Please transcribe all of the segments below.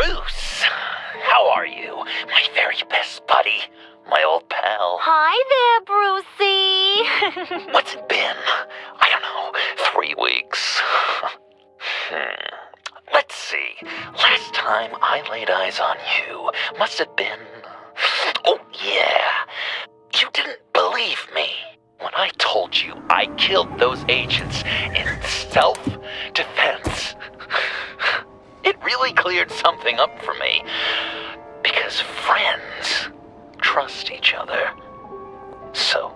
Bruce, how are you? My very best buddy, my old pal. Hi there, Brucey. What's it been? I don't know, 3 weeks. Let's see. Last time I laid eyes on you must have been... Oh, yeah. You didn't believe me when I told you I killed those agents in self-defense. It really cleared something up for me. Because friends trust each other. So,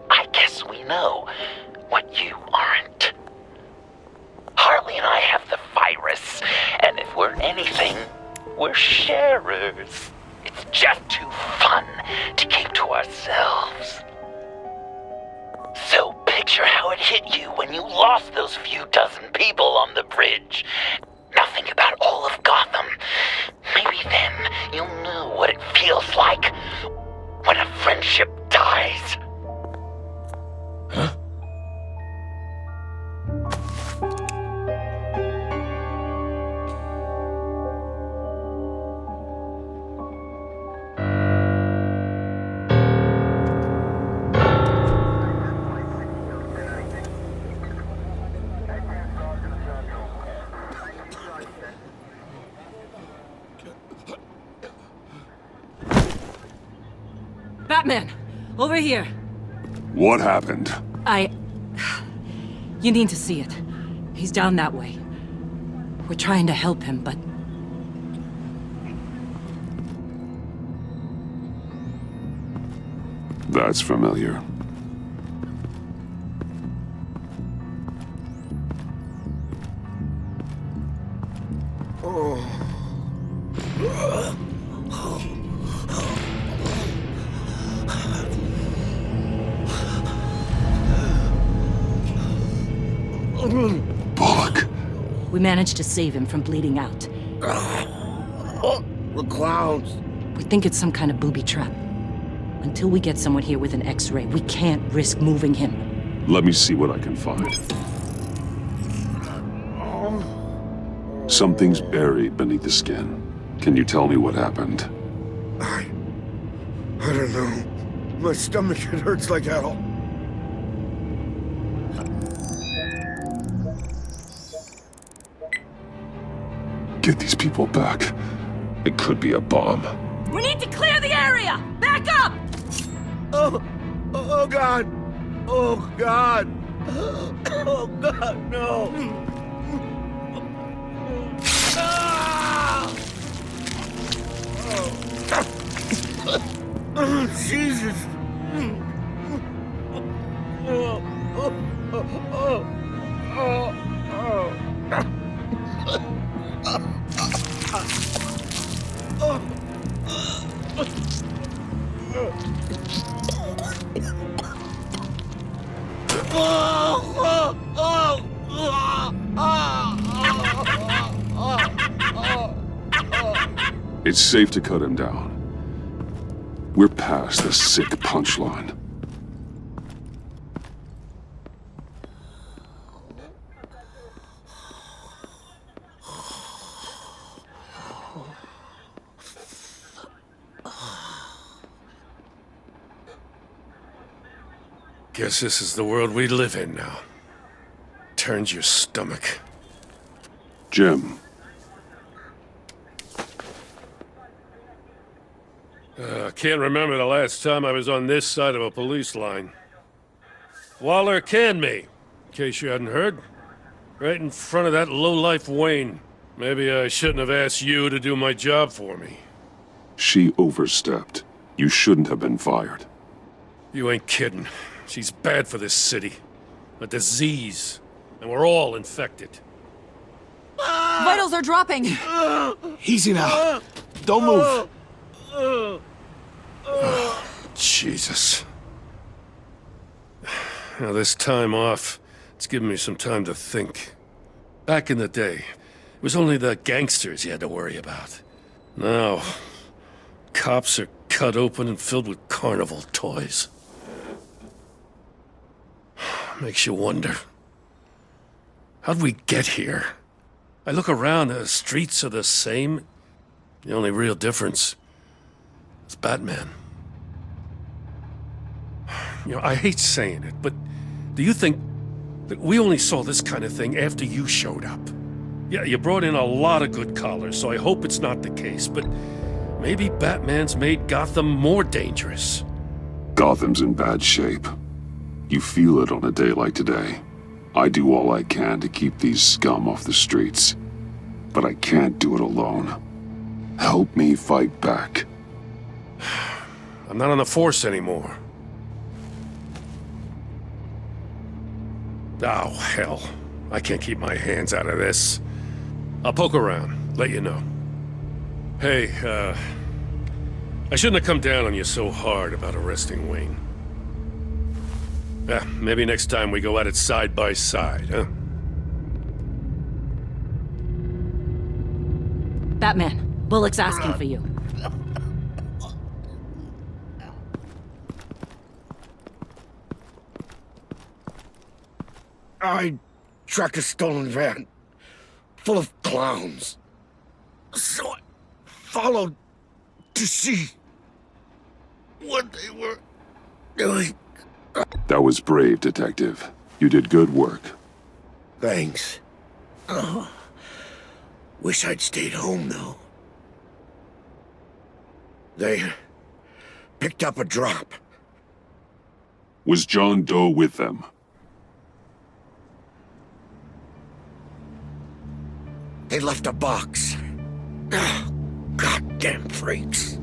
I guess we know what you aren't. Harley and I have the virus, and if we're anything, we're sharers. It's just too fun to keep to ourselves. So picture how it hit you when you lost those few dozen people on the bridge. Now think about all of Gotham. Maybe then you'll know what it feels like when a friendship dies. Huh? Batman! Over here! What happened? You need to see it. He's down that way. We're trying to help him, but... That's familiar. Bullock. We managed to save him from bleeding out. The clowns. We think it's some kind of booby trap. Until we get someone here with an X-ray, we can't risk moving him. Let me see what I can find. Something's buried beneath the skin. Can you tell me what happened? I don't know. My stomach, it hurts like hell. Get these people back. It could be a bomb. We need to clear the area! Back up! Oh God! Oh God! Oh God, no! Oh, Jesus! It's safe to cut him down. We're past the sick punchline. Guess this is the world we live in now. Turns your stomach. Jim. I can't remember the last time I was on this side of a police line. Waller canned me, in case you hadn't heard. Right in front of that lowlife Wayne. Maybe I shouldn't have asked you to do my job for me. She overstepped. You shouldn't have been fired. You ain't kidding. She's bad for this city. A disease. And we're all infected. Vitals are dropping! Easy now. Don't move. Jesus. Now, this time off, it's given me some time to think. Back in the day, it was only the gangsters you had to worry about. Now, cops are cut open and filled with carnival toys. Makes you wonder. How'd we get here? I look around, the streets are the same. The only real difference is Batman. You know, I hate saying it, but do you think that we only saw this kind of thing after you showed up? Yeah, you brought in a lot of good callers, so I hope it's not the case, but maybe Batman's made Gotham more dangerous. Gotham's in bad shape. You feel it on a day like today. I do all I can to keep these scum off the streets, but I can't do it alone. Help me fight back. I'm not on the force anymore. Oh, hell. I can't keep my hands out of this. I'll poke around, let you know. Hey, I shouldn't have come down on you so hard about arresting Wayne. Yeah, maybe next time we go at it side by side, huh? Batman, Bullock's asking for you. I tracked a stolen van full of clowns. So I followed to see what they were doing. That was brave, Detective. You did good work. Thanks. Oh, wish I'd stayed home, though. They picked up a drop. Was John Doe with them? They left a box. Oh, goddamn freaks.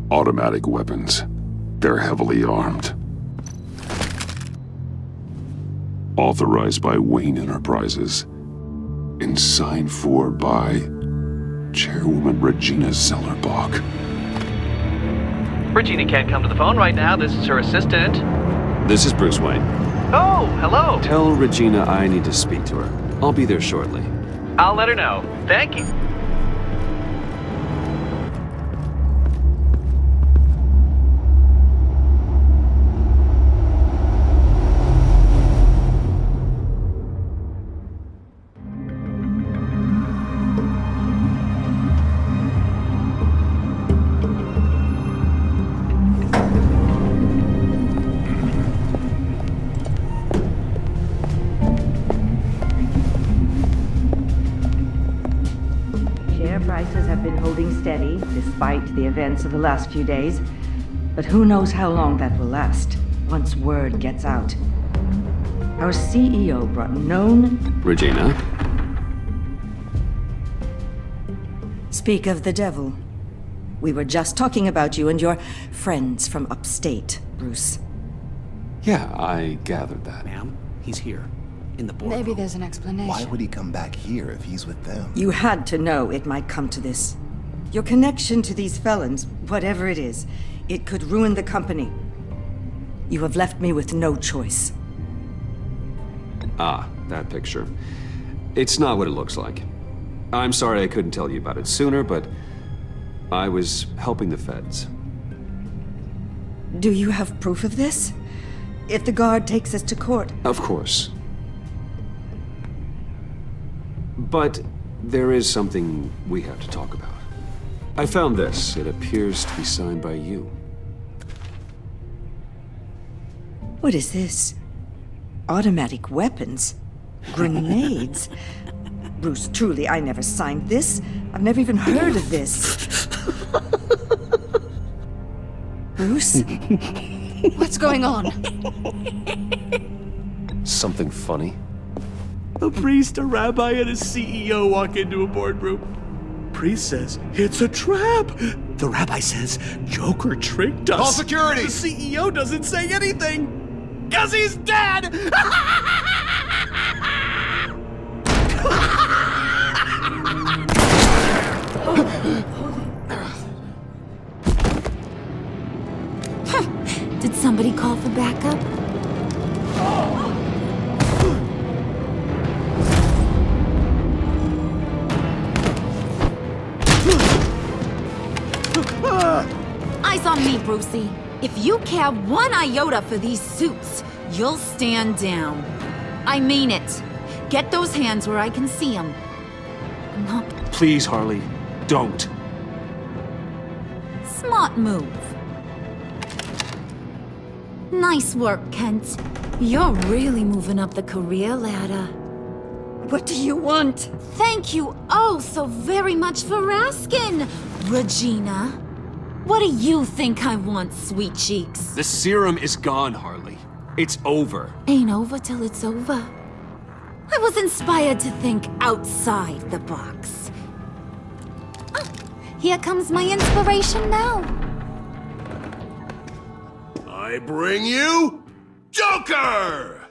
Automatic weapons. They're heavily armed. Authorized by Wayne Enterprises. And signed for by Chairwoman Regina Zellerbach. Regina can't come to the phone right now. This is her assistant. This is Bruce Wayne. Oh, hello. Tell Regina I need to speak to her. I'll be there shortly. I'll let her know. Thank you. Prices have been holding steady despite the events of the last few days, but who knows how long that will last once word gets out. Our CEO brought known... Regina? Speak of the devil. We were just talking about you and your friends from upstate, Bruce. Yeah, I gathered that. Ma'am, he's here. In the boardroom. Maybe there's an explanation. Why would he come back here if he's with them? You had to know it might come to this. Your connection to these felons, whatever it is, it could ruin the company. You have left me with no choice. Ah, that picture. It's not what it looks like. I'm sorry I couldn't tell you about it sooner, but I was helping the feds. Do you have proof of this? If the guard takes us to court? Of course. But there is something we have to talk about. I found this. It appears to be signed by you. What is this? Automatic weapons? Grenades? Bruce, truly, I never signed this. I've never even heard of this. Bruce? What's going on? Something funny? A priest, a rabbi, and a CEO walk into a boardroom. Priest says, it's a trap. The rabbi says, Joker tricked us. Call security! The CEO doesn't say anything, 'cause he's dead! Did somebody call for backup? Eyes on me, Brucey. If you care 1 iota for these suits, you'll stand down. I mean it. Get those hands where I can see them. No. Please, Harley, don't. Smart move. Nice work, Kent. You're really moving up the career ladder. What do you want? Thank you oh so very much for asking, Regina. What do you think I want, sweet cheeks? The serum is gone, Harley. It's over. Ain't over till it's over. I was inspired to think outside the box. Oh, here comes my inspiration now. I bring you Joker!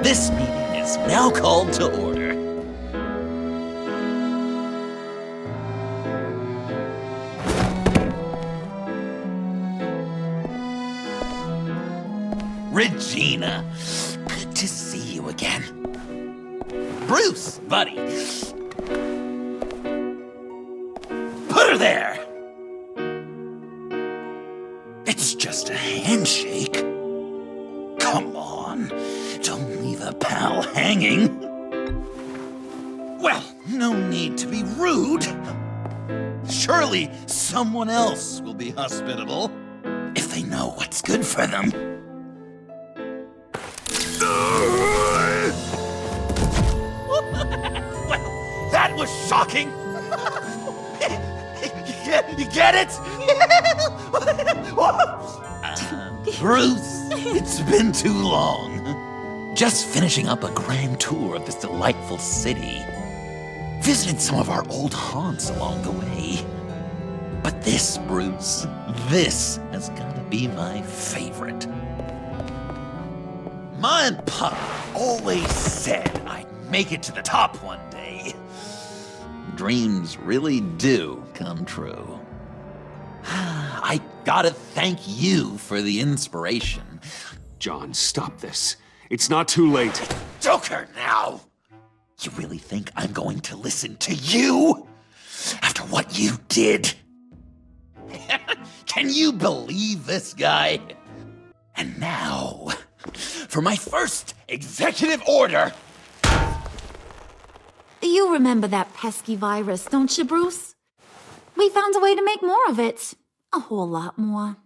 This meeting is now called to order. Regina, good to see you again. Bruce, buddy. Put her there. It's just a handshake. Come on, don't leave a pal hanging. Well, no need to be rude. Surely someone else will be hospitable if they know what's good for them. Well, that was shocking. You get it? Bruce, it's been too long. Just finishing up a grand tour of this delightful city. Visited some of our old haunts along the way. But this, Bruce, this has got to be my favorite. Ma and Pa always said I'd make it to the top one day. Dreams really do come true. I gotta thank you for the inspiration. John, stop this. It's not too late. Joker, now! You really think I'm going to listen to you? After what you did? Can you believe this guy? And now, for my first executive order. You remember that pesky virus, don't you, Bruce? We found a way to make more of it. A whole lot more.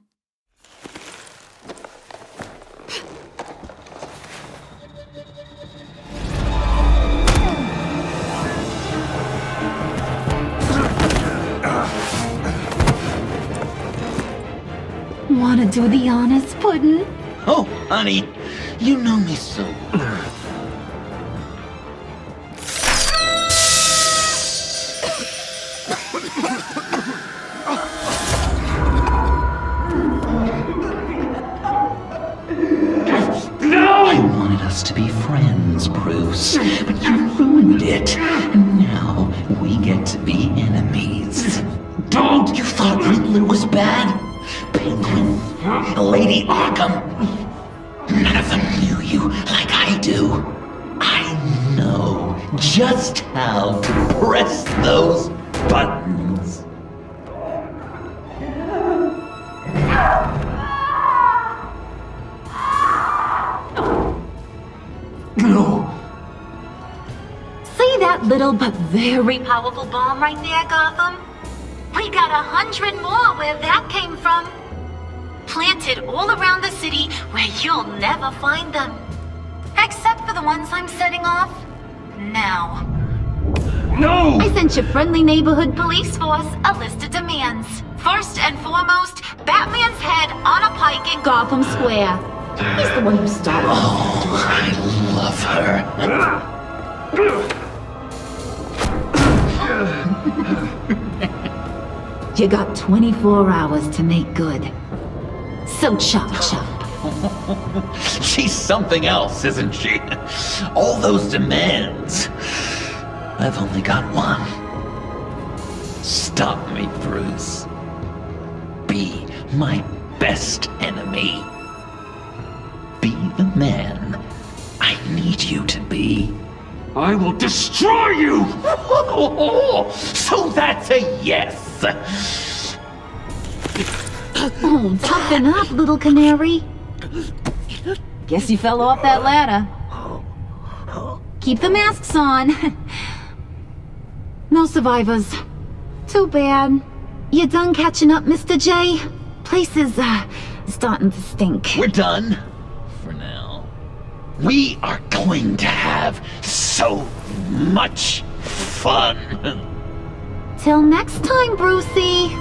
Wanna do the honors, Puddin'? Oh, honey, you know me so well. To be friends, Bruce, but you ruined it. And now we get to be enemies. Don't! You thought Riddler was bad? Penguin, Lady Arkham. None of them knew you like I do. I know just how to press those buttons. No! See that little but very powerful bomb right there, Gotham? We got 100 more where that came from. Planted all around the city where you'll never find them. Except for the ones I'm setting off now. No! I sent your friendly neighborhood police force a list of demands. First and foremost, Batman's head on a pike in Gotham Square. He's the one who started. Oh, I love her. You got 24 hours to make good. So chop chop. She's something else, isn't she? All those demands. I've only got one. Stop me, Bruce. Be my best enemy. be the man I need you to be. I will destroy you! So that's a yes! Oh, toughen up, little canary. Guess you fell off that ladder. Keep the masks on. No survivors. Too bad. You done catching up, Mr. J? Place is, starting to stink. We're done. For now. We are going to have so much fun. Till next time, Brucey.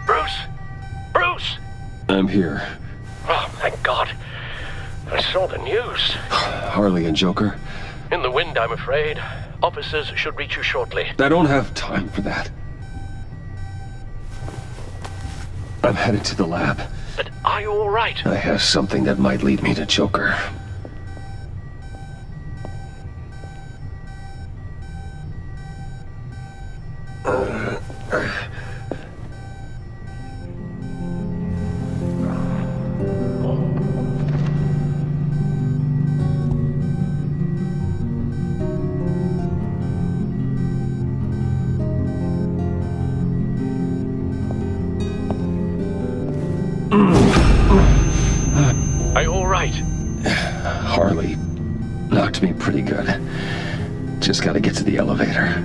Bruce! I'm here. Oh, thank God. I saw the news. Harley and Joker? In the wind, I'm afraid. Officers should reach you shortly. I don't have time for that. I'm headed to the lab. But are you all right? I have something that might lead me to Joker. Are you all right? Harley knocked me pretty good. Just gotta get to the elevator.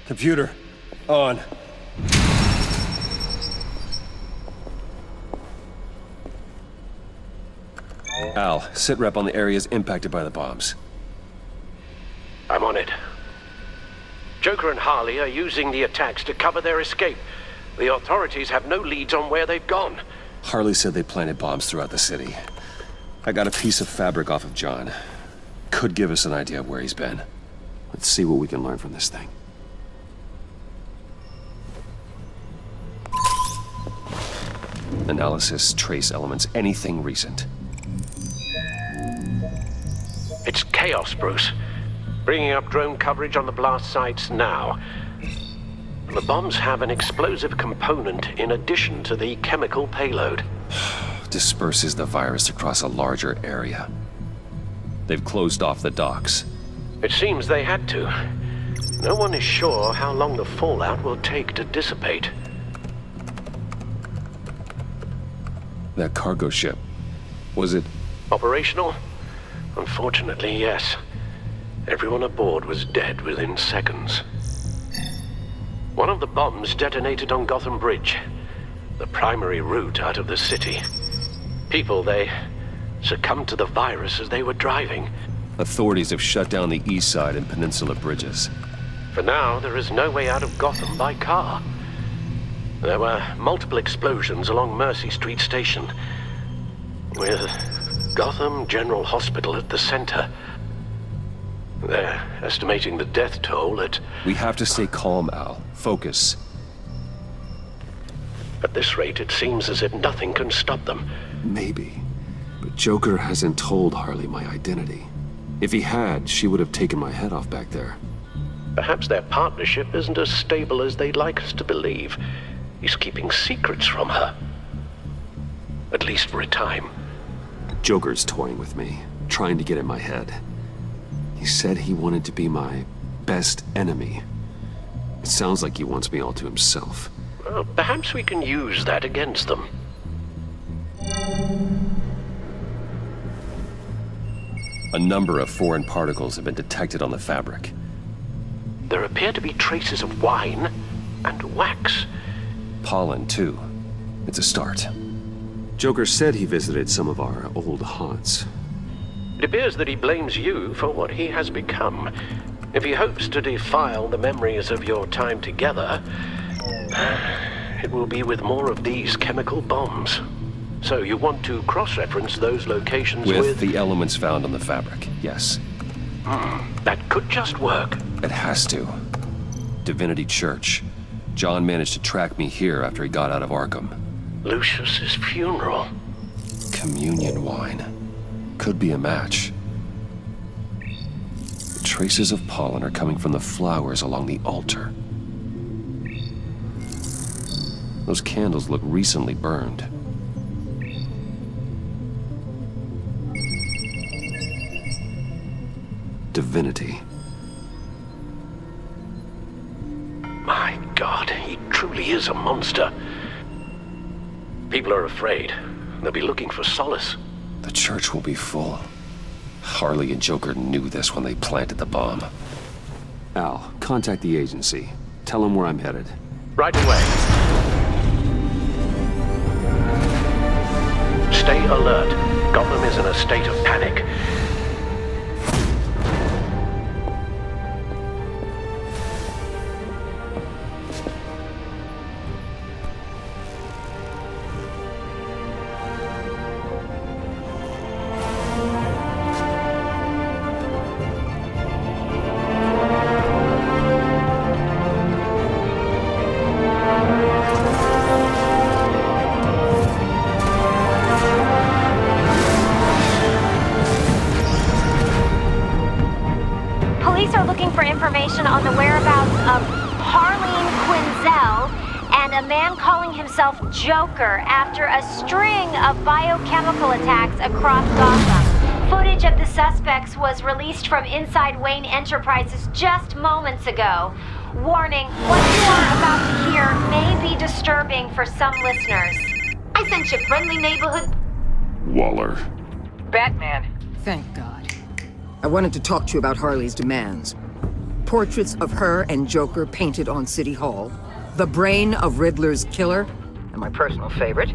Computer, on. Al, sit rep on the areas impacted by the bombs. I'm on it. Joker and Harley are using the attacks to cover their escape. The authorities have no leads on where they've gone. Harley said they planted bombs throughout the city. I got a piece of fabric off of John. Could give us an idea of where he's been. Let's see what we can learn from this thing. Analysis, trace elements, anything recent. It's chaos, Bruce. Bringing up drone coverage on the blast sites now. The bombs have an explosive component in addition to the chemical payload. Disperses the virus across a larger area. They've closed off the docks. It seems they had to. No one is sure how long the fallout will take to dissipate. That cargo ship, was it operational? Unfortunately, yes. Everyone aboard was dead within seconds. One of the bombs detonated on Gotham Bridge, the primary route out of the city. People, they succumbed to the virus as they were driving. Authorities have shut down the east side and peninsula bridges. For now, there is no way out of Gotham by car. There were multiple explosions along Mercy Street Station, with Gotham General Hospital at the center. They're estimating the death toll at... We have to stay calm, Al. Focus. At this rate, it seems as if nothing can stop them. Maybe. But Joker hasn't told Harley my identity. If he had, she would have taken my head off back there. Perhaps their partnership isn't as stable as they'd like us to believe. He's keeping secrets from her. At least for a time. Joker's toying with me, trying to get in my head. He said he wanted to be my best enemy. It sounds like he wants me all to himself. Well, perhaps we can use that against them. A number of foreign particles have been detected on the fabric. There appear to be traces of wine and wax. Pollen, too. It's a start. Joker said he visited some of our old haunts. It appears that he blames you for what he has become. If he hopes to defile the memories of your time together, it will be with more of these chemical bombs. So you want to cross-reference those locations with the elements found on the fabric, yes. That could just work. It has to. Divinity Church. John managed to track me here after he got out of Arkham. Lucius's funeral. Communion wine. Could be a match. The traces of pollen are coming from the flowers along the altar. Those candles look recently burned. Divinity. My God, he truly is a monster. People are afraid. They'll be looking for solace. The church will be full. Harley and Joker knew this when they planted the bomb. Al, contact the agency. Tell them where I'm headed. Right away. Stay alert. Gotham is in a state of panic. On the whereabouts of Harleen Quinzel and a man calling himself Joker after a string of biochemical attacks across Gotham. Footage of the suspects was released from inside Wayne Enterprises just moments ago. Warning, what you are about to hear may be disturbing for some listeners. I sent you friendly neighborhood... Waller. Batman. Thank God. I wanted to talk to you about Harley's demands. Portraits of her and Joker painted on City Hall, the brain of Riddler's killer, and my personal favorite,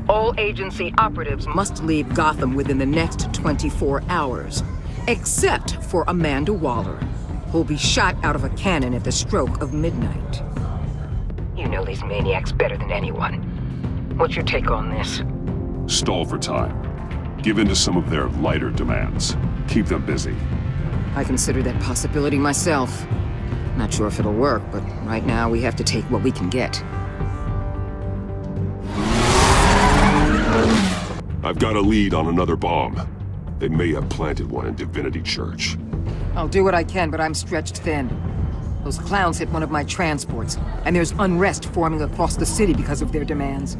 all agency operatives must leave Gotham within the next 24 hours, except for Amanda Waller, who'll be shot out of a cannon at the stroke of midnight. You know these maniacs better than anyone. What's your take on this? Stall for time. Give in to some of their lighter demands. Keep them busy. I consider that possibility myself. Not sure if it'll work, but right now we have to take what we can get. I've got a lead on another bomb. They may have planted one in Divinity Church. I'll do what I can, but I'm stretched thin. Those clowns hit one of my transports, and there's unrest forming across the city because of their demands.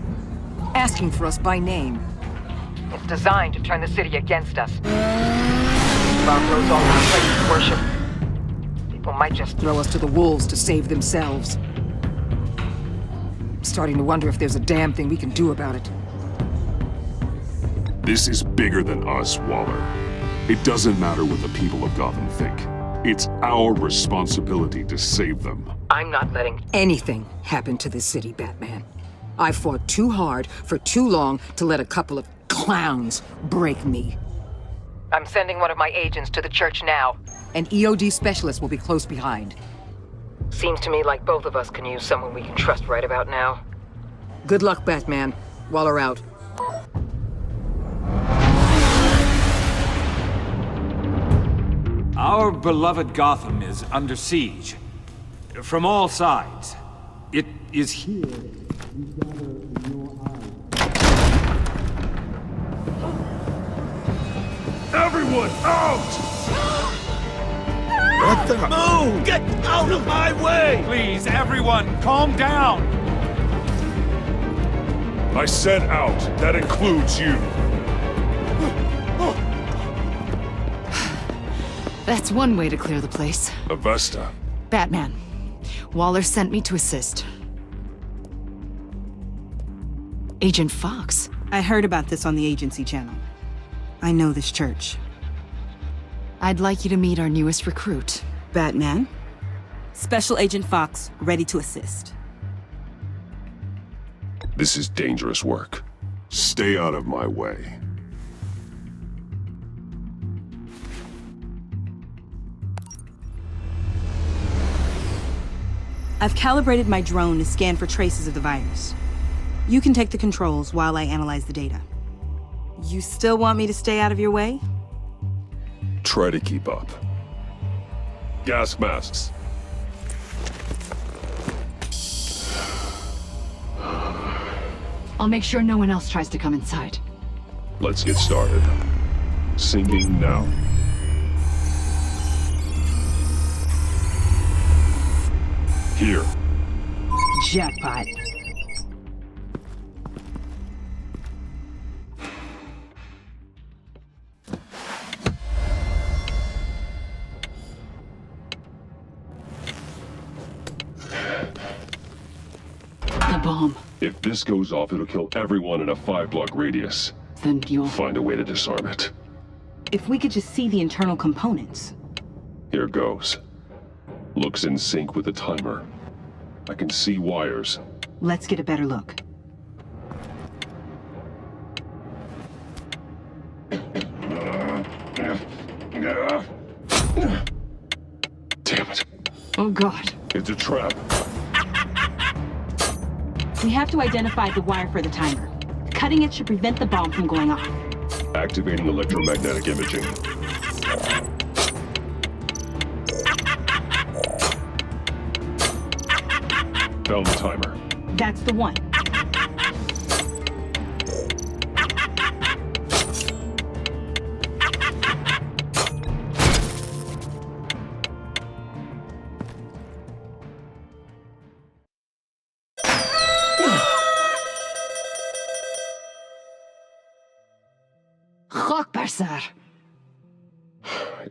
Asking for us by name. It's designed to turn the city against us. Bomb goes all our places of worship. People might just throw us to the wolves to save themselves. I'm starting to wonder if there's a damn thing we can do about it. This is bigger than us, Waller. It doesn't matter what the people of Gotham think. It's our responsibility to save them. I'm not letting anything happen to this city, Batman. I fought too hard for too long to let a couple of clowns break me. I'm sending one of my agents to the church now. An EOD specialist will be close behind. Seems to me like both of us can use someone we can trust right about now. Good luck, Batman. Waller out. Our beloved Gotham is under siege. From all sides. It is here. Everyone, out! What the? Move! Get out of my way! Please, everyone, calm down! I said out. That includes you. That's one way to clear the place. Avesta. Batman. Waller sent me to assist. Agent Fox. I heard about this on the agency channel. I know this church. I'd like you to meet our newest recruit. Batman? Special Agent Fox, ready to assist. This is dangerous work. Stay out of my way. I've calibrated my drone to scan for traces of the virus. You can take the controls while I analyze the data. You still want me to stay out of your way? Try to keep up. Gas masks. I'll make sure no one else tries to come inside. Let's get started. Syncing now. Here. Jackpot. The bomb. If this goes off, it'll kill everyone in a 5-block radius. Then you'll find a way to disarm it. If we could just see the internal components. Here goes. Looks in sync with the timer. I can see wires. Let's get a better look. Damn it. Oh God. It's a trap. We have to identify the wire for the timer. Cutting it should prevent the bomb from going off. Activating electromagnetic imaging. Found the timer. That's the one.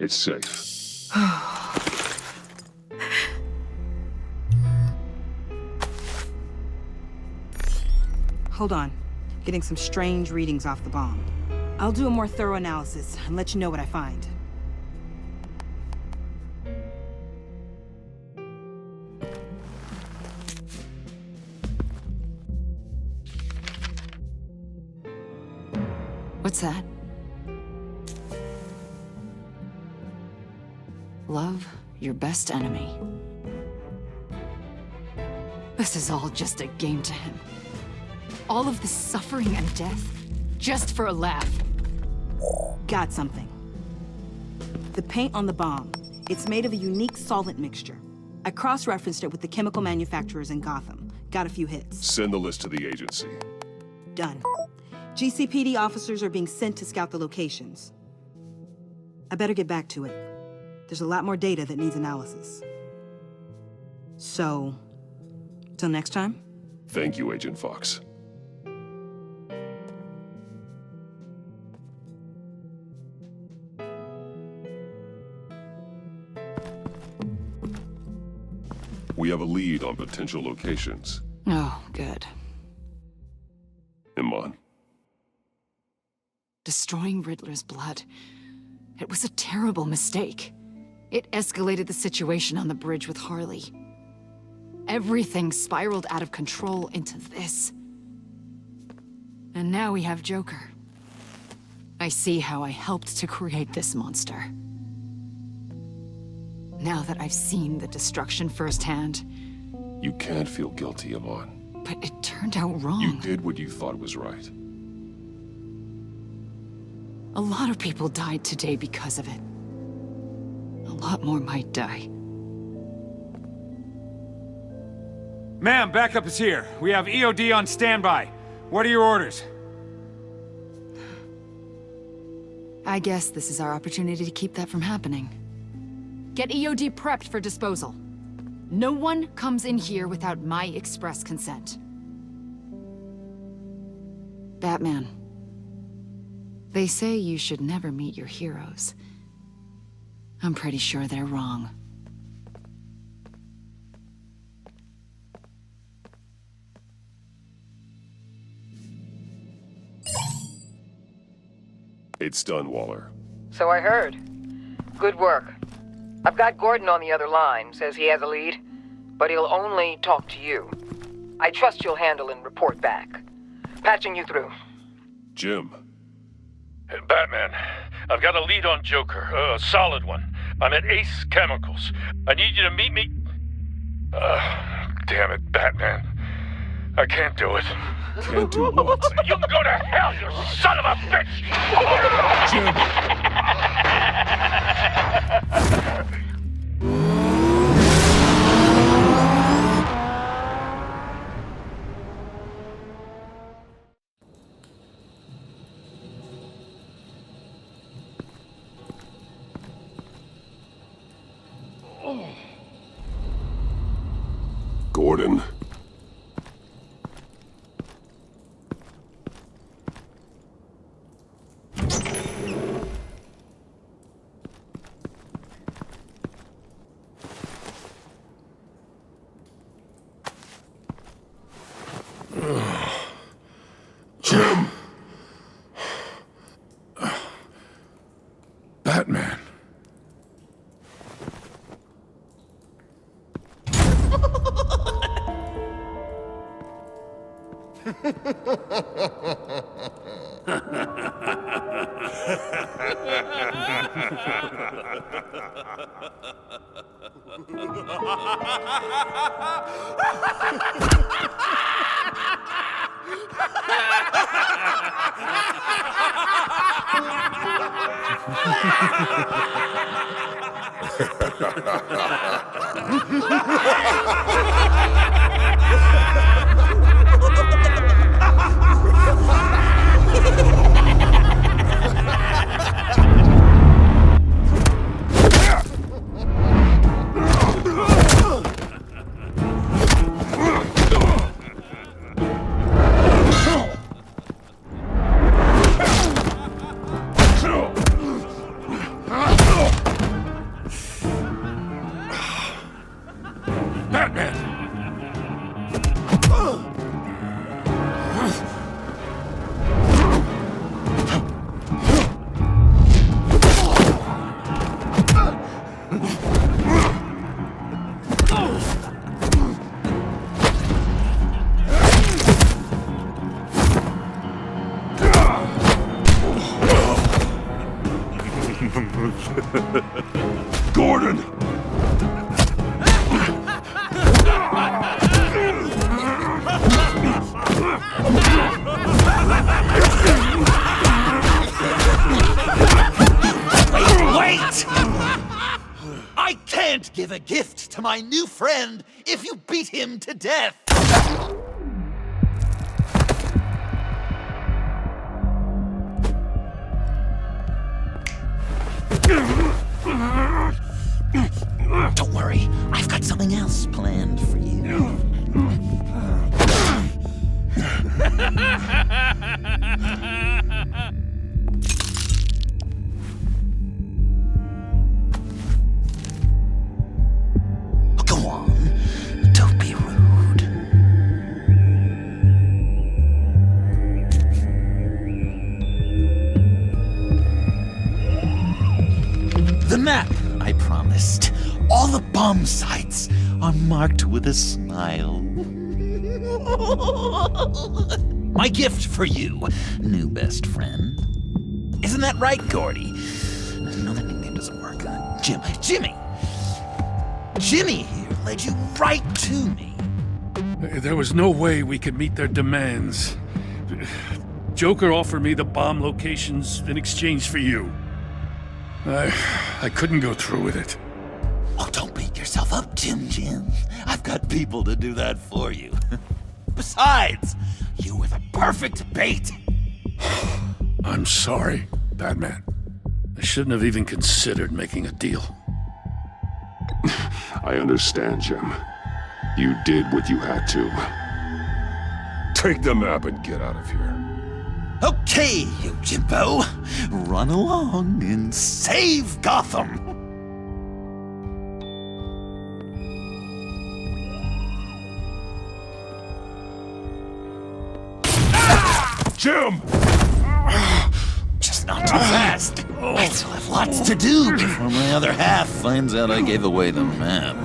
It's safe. Hold on. Getting some strange readings off the bomb. I'll do a more thorough analysis and let you know what I find. What's that? Love your best enemy. This is all just a game to him. All of this suffering and death, just for a laugh. Got something. The paint on the bomb. It's made of a unique solvent mixture. I cross-referenced it with the chemical manufacturers in Gotham. Got a few hits. Send the list to the agency. Done. GCPD officers are being sent to scout the locations. I better get back to it. There's a lot more data that needs analysis. So, till next time? Thank you, Agent Fox. We have a lead on potential locations. Oh, good. Iman. Destroying Riddler's blood. It was a terrible mistake. It escalated the situation on the bridge with Harley. Everything spiraled out of control into this. And now we have Joker. I see how I helped to create this monster. Now that I've seen the destruction firsthand... You can't feel guilty, Iman. But it turned out wrong. You did what you thought was right. A lot of people died today because of it. A lot more might die. Ma'am, backup is here. We have EOD on standby. What are your orders? I guess this is our opportunity to keep that from happening. Get EOD prepped for disposal. No one comes in here without my express consent. Batman. They say you should never meet your heroes. I'm pretty sure they're wrong. It's done, Waller. So I heard. Good work. I've got Gordon on the other line, says he has a lead, but he'll only talk to you. I trust you'll handle and report back. Patching you through. Jim. Hey, Batman, I've got a lead on Joker, a solid one. I'm at Ace Chemicals. I need you to meet me... damn it, Batman. I can't do it. Can't do what? You can go to hell, you son of a bitch! Gordon. Jim. Batman. Gordon! Wait! I can't give a gift to my new friend if you beat him to death! Don't worry, I've got something else planned for you. Go on, don't be rude. The map I promised. All the bomb sites are marked with a smile. My gift for you, new best friend. Isn't that right, Gordy? No, that nickname doesn't work. Jimmy! Jimmy here led you right to me. There was no way we could meet their demands. Joker offered me the bomb locations in exchange for you. I couldn't go through with it. Oh, don't beat yourself up, Jim. I've got people to do that for you. Besides, you were the perfect bait. I'm sorry, Batman. I shouldn't have even considered making a deal. I understand, Jim. You did what you had to. Take the map and get out of here. Okay, you Jimbo. Run along and save Gotham. Jim! Just not too fast. I still have lots to do before my other half finds out I gave away the map.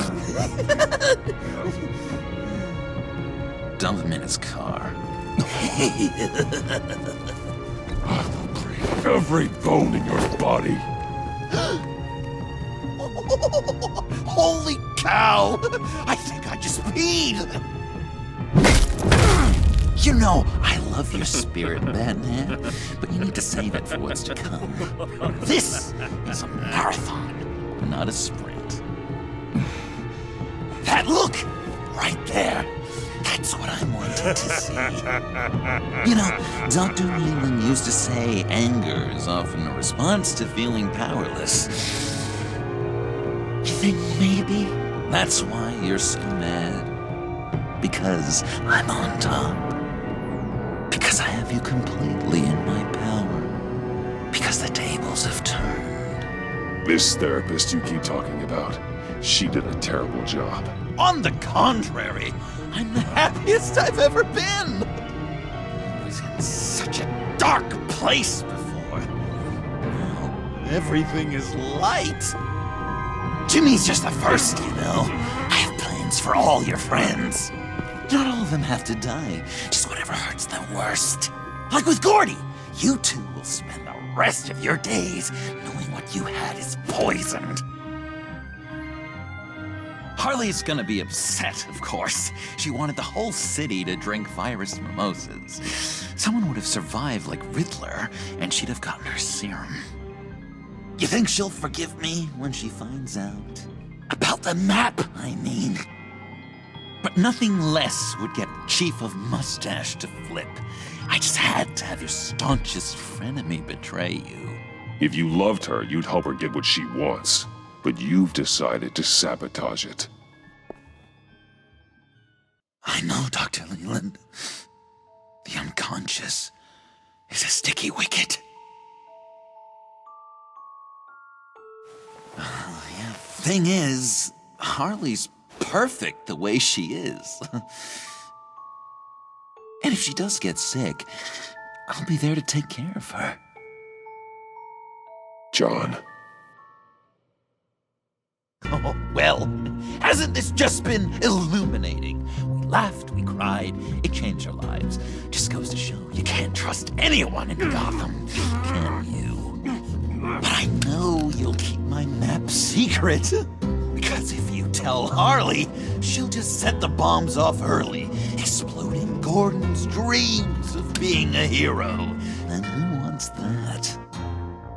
Dump him in his car. I will break every bone in your body. Holy cow! I think I just peed! You know, I love your spirit, Batman, but you need to save it for what's to come. This is a marathon, not a sprint. That look! Right there. That's what I wanted to see. You know, Dr. Leland used to say anger is often a response to feeling powerless. You think maybe that's why you're so mad? Because I'm on top. Because I have you completely in my power. Because the tables have turned. This therapist you keep talking about, she did a terrible job. On the contrary, I'm the happiest I've ever been. I was in such a dark place before. Now everything is light. Jimmy's just the first, you know. I have plans for all your friends. Not all of them have to die, just whatever hurts them worst. Like with Gordy, you two will spend the rest of your days knowing what you had is poisoned. Harley's gonna be upset, of course. She wanted the whole city to drink virus mimosas. Someone would have survived like Riddler, and she'd have gotten her serum. You think she'll forgive me when she finds out? About the map, I mean. But nothing less would get Chief of Mustache to flip. I just had to have your staunchest frenemy betray you. If you loved her, you'd help her get what she wants. But you've decided to sabotage it. I know, Dr. Leland. The unconscious is a sticky wicket. Yeah. Thing is, Harley's perfect the way she is. And if she does get sick, I'll be there to take care of her. John. Oh, well, hasn't this just been illuminating? We laughed, we cried, it changed our lives. Just goes to show you can't trust anyone in Gotham, can you? But I know you'll keep my map secret. Because if you tell Harley, she'll just set the bombs off early, exploding Gordon's dreams of being a hero. And who wants that?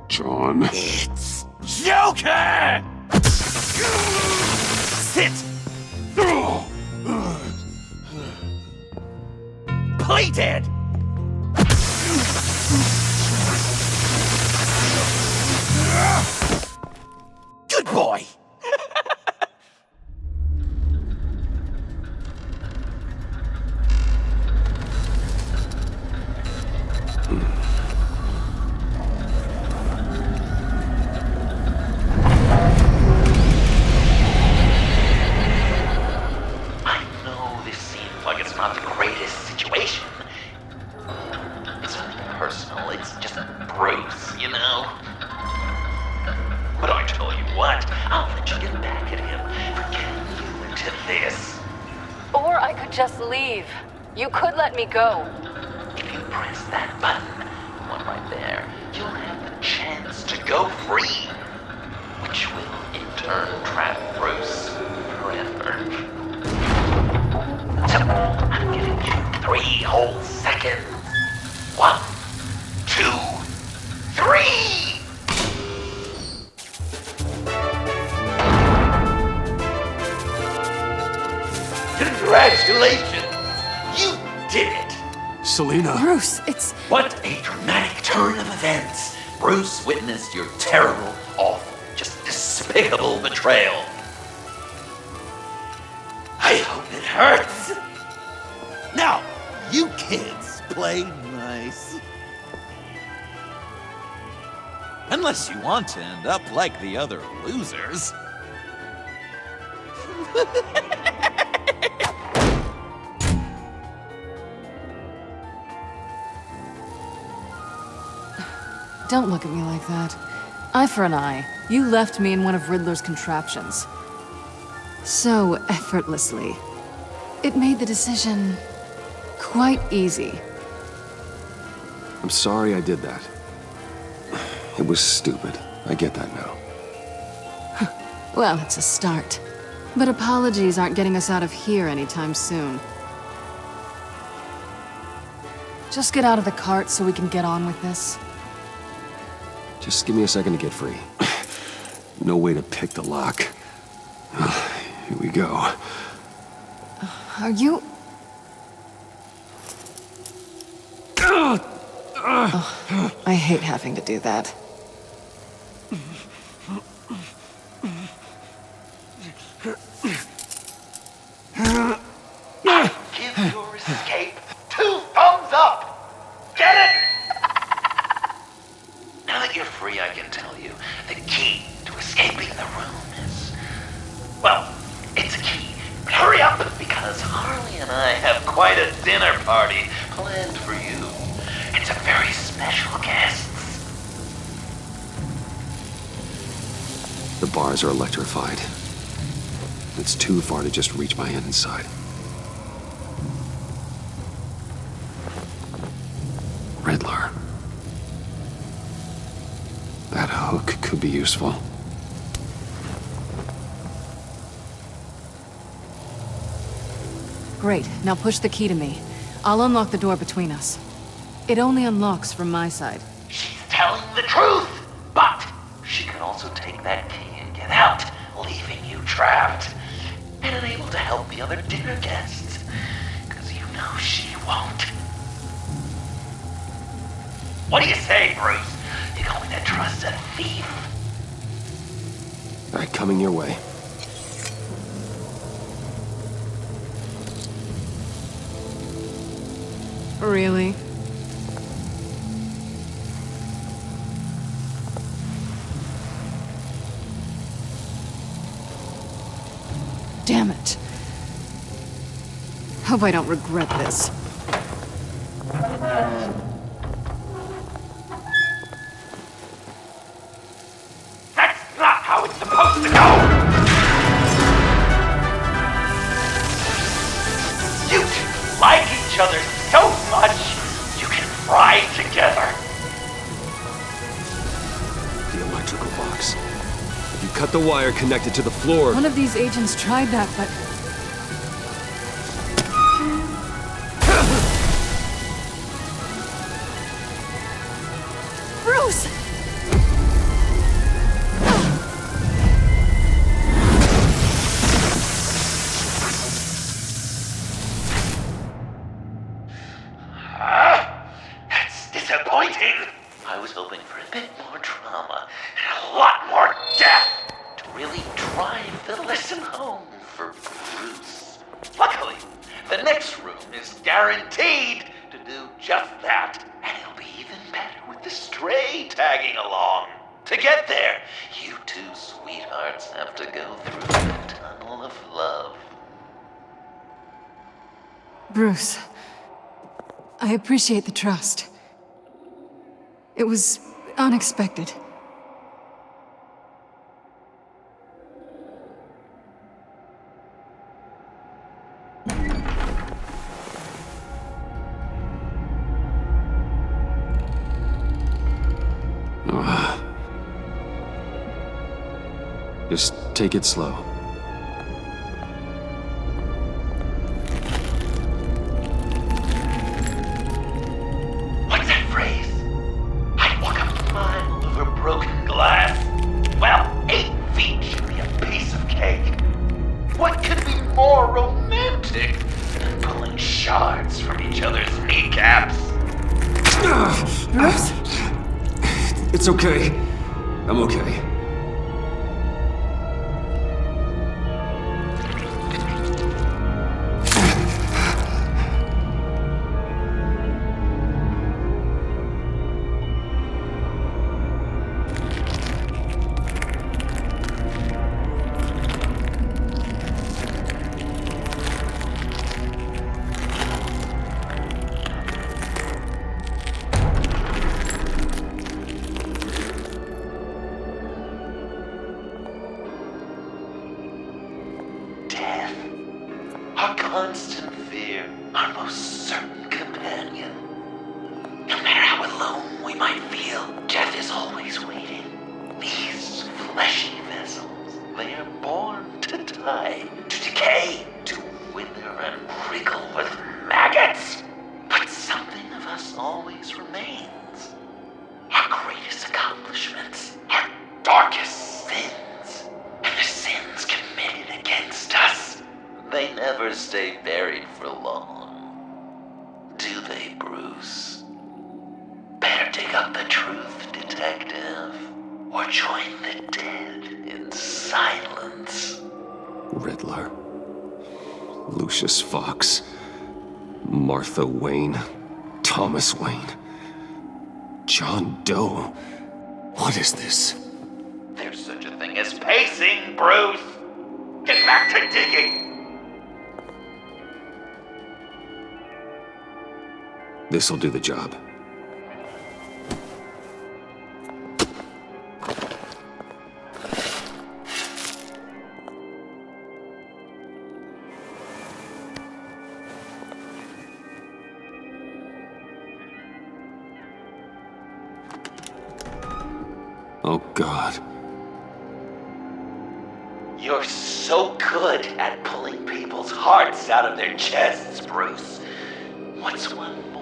John. It's Joker! Sit! Play dead! Good boy! Not the greatest situation. It's not personal, it's just Bruce, you know? But I tell you what, I'll let you get back at him for getting you into this. Or I could just leave. You could let me go. If you press that button, the one right there, you'll have the chance to go free, which will in turn trap Bruce forever. So, I'm giving you 3 whole seconds. 1, 2, 3! Congratulations! You did it! Selina. Bruce, it's... What a dramatic turn of events! Bruce witnessed your terrible, awful, just despicable betrayal. It hurts! Now, you kids play nice. Unless you want to end up like the other losers. Don't look at me like that. Eye for an eye. You left me in one of Riddler's contraptions. So effortlessly. It made the decision quite easy. I'm sorry I did that. It was stupid. I get that now. Well, it's a start. But apologies aren't getting us out of here anytime soon. Just get out of the cart so we can get on with this. Just give me a second to get free. No way to pick the lock. Here we go. Are you... Oh, I hate having to do that. Give your escape 2 thumbs up! Get it? Now that you're free, I can tell you the key to escaping the room is... Well, it's a key. But hurry up, because Harley and I have quite a dinner party planned for you. It's a very special guest. The bars are electrified. It's too far to just reach my hand inside. Riddler. That hook could be useful. Great. Now push the key to me. I'll unlock the door between us. It only unlocks from my side. She's telling the truth, but she can also take that key and get out, leaving you trapped and unable to help the other dinner guests, because you know she won't. What do you say, Bruce? You going to trust a thief? All right, coming your way. Really? Damn it. Hope I don't regret this. That's not how it's supposed to go! You two like each other so much, you can fry together. The electrical box. You cut the wire connected to the floor. One of these agents tried that, but... Bruce! That's disappointing. I was hoping for a bit more drama and a lot more death to really drive the lesson home for Bruce. Luckily, the next room is guaranteed to do just that, and it'll be even better with the stray tagging along. To get there, you two sweethearts have to go through the tunnel of love. Bruce, I appreciate the trust. It was unexpected. Just take it slow. What's that phrase? I'd walk a mile over broken glass. Well, 8 feet should be a piece of cake. What could be more romantic than pulling shards from each other's kneecaps? Bruce? It's okay. I'm okay. constant fear, our most certain companion. No matter how alone we might feel, death is always waiting. These fleshy vessels, they are born to die, to decay, to wither and wriggle with maggots. But something of us always remains. Our greatest accomplishments, our darkest sins, and the sins committed against us. They never stay buried for long. Do they, Bruce? Better dig up the truth, detective, or join the dead in silence. Riddler. Lucius Fox. Martha Wayne. Thomas Wayne. John Doe. What is this? There's such a thing as pacing, Bruce! Get back to digging! This'll do the job. Oh, God. You're so good at pulling people's hearts out of their chests, Bruce. What's one more?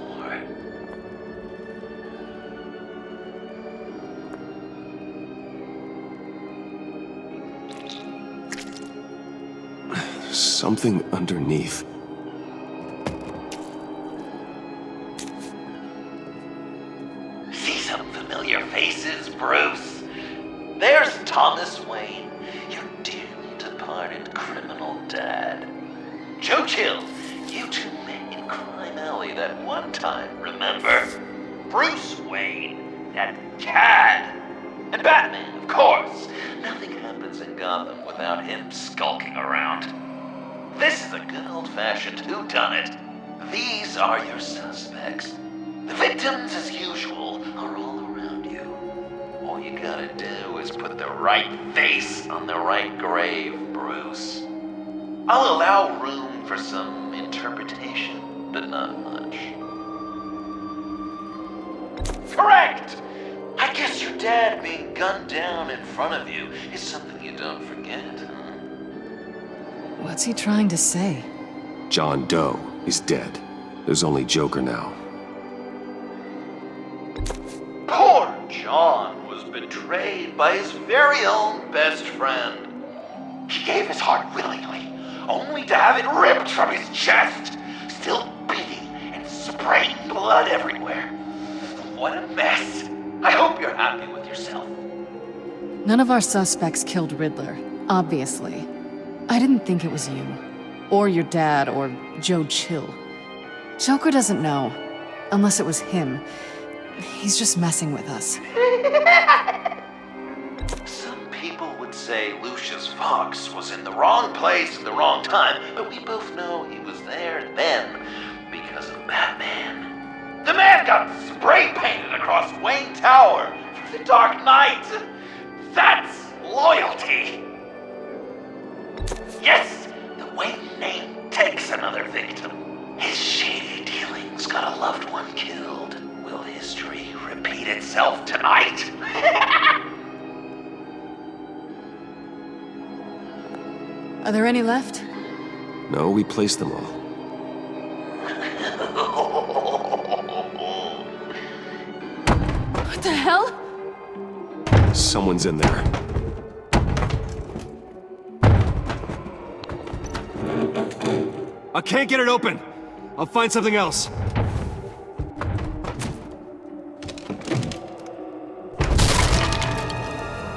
Something underneath. See some familiar faces, Bruce? There's Thomas Wayne, your dearly departed criminal dad. Joe Chill, you two met in Crime Alley that one time, remember? Bruce Wayne, that cad. And Batman, of course. Nothing happens in Gotham without him skulking around. This is a good old-fashioned whodunit. These are your suspects. The victims, as usual, are all around you. All you gotta do is put the right face on the right grave, Bruce. I'll allow room for some interpretation, but not much. Correct! I guess your dad being gunned down in front of you is something you don't forget, huh? What's he trying to say? John Doe is dead. There's only Joker now. Poor John was betrayed by his very own best friend. He gave his heart willingly, only to have it ripped from his chest, still beating and spraying blood everywhere. What a mess. I hope you're happy with yourself. None of our suspects killed Riddler, obviously. I didn't think it was you, or your dad, or Joe Chill. Joker doesn't know, unless it was him. He's just messing with us. Some people would say Lucius Fox was in the wrong place at the wrong time, but we both know he was there then because of Batman. The man got spray painted across Wayne Tower for the Dark Knight. That's loyalty. Yes, the Wayne name takes another victim. His shady dealings got a loved one killed. Will history repeat itself tonight? Are there any left? No, we placed them all. What the hell? Someone's in there. I can't get it open. I'll find something else.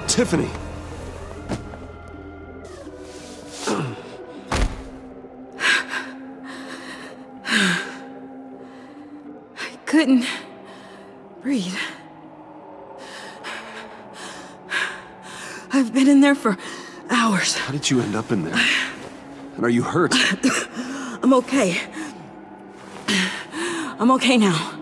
Tiffany. I couldn't breathe. I've been in there for hours. How did you end up in there? And are you hurt? I'm okay. I'm okay now.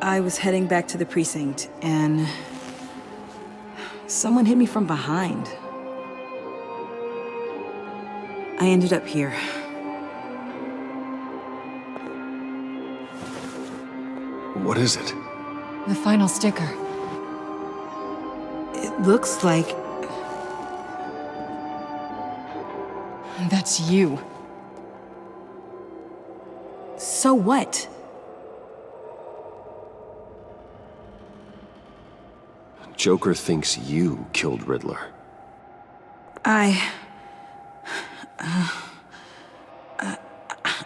I was heading back to the precinct, and someone hit me from behind. I ended up here. What is it? The final sticker. It looks like... That's you. So what? Joker thinks you killed Riddler.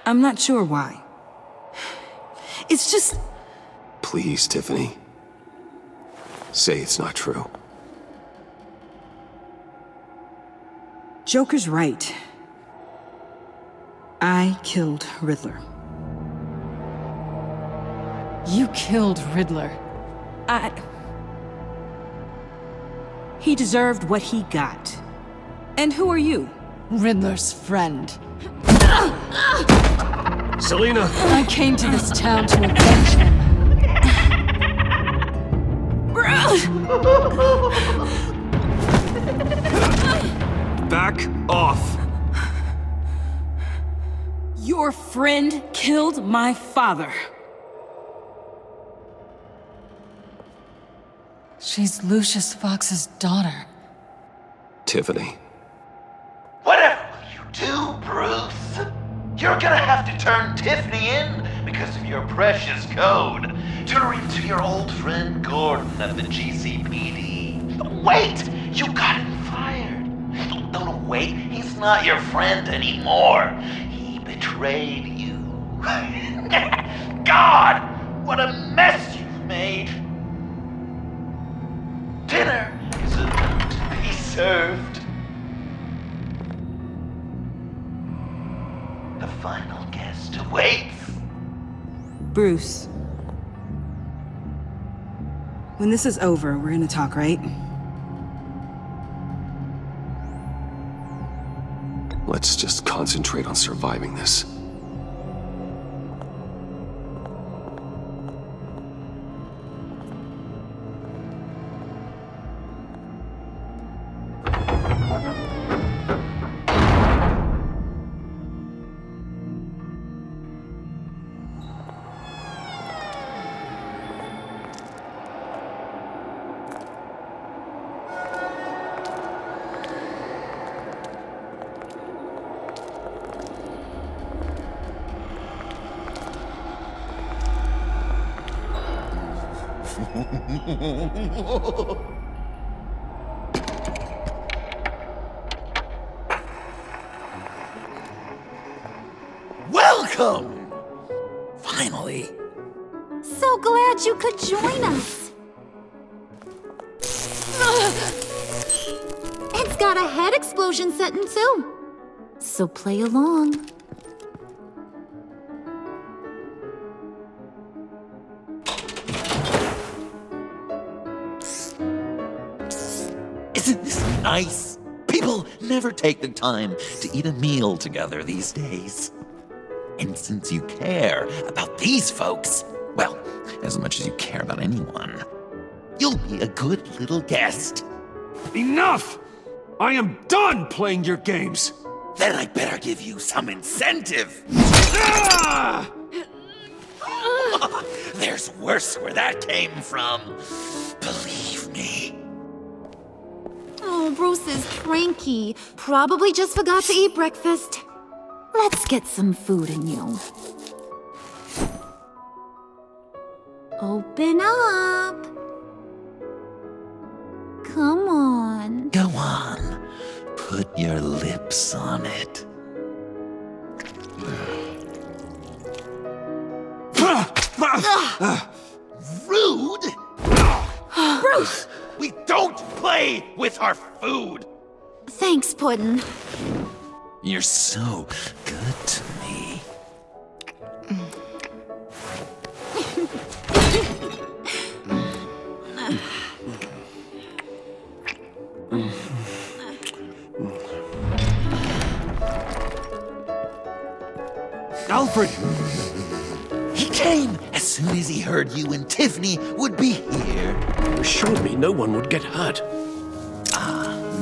I'm not sure why. It's just... Please, Tiffany. Say it's not true. Joker's right. I killed Riddler. You killed Riddler. He deserved what he got. And who are you? Riddler's friend. Selina! I came to this town to avenge him. Back off! Your friend killed my father. She's Lucius Fox's daughter. Tiffany. Whatever will you do, Bruce? You're gonna have to turn Tiffany in because of your precious code. Turn her into your old friend Gordon at the GCPD. Wait! You got him fired. No, wait. He's not your friend anymore. He betrayed you. God! What a mess you've made. Dinner is about to be served. The final guest awaits. Bruce. When this is over, we're gonna talk, right? Let's just concentrate on surviving this. Welcome! Finally. So glad you could join us. It's got a head explosion setting too. So play along. Isn't this nice? People never take the time to eat a meal together these days. And since you care about these folks, well, as much as you care about anyone, you'll be a good little guest. Enough! I am done playing your games! Then I better give you some incentive. Ah! There's worse where that came from. Believe me. Oh, Bruce is cranky. Probably just forgot to eat breakfast. Let's get some food in you. Open up. Come on. Go on. Put your lips on it. Rude? Bruce! We don't play with our food! Thanks, Puddin'. You're so good to me. Alfred! He came as soon as he heard you and Tiffany would be here. You assured me no one would get hurt.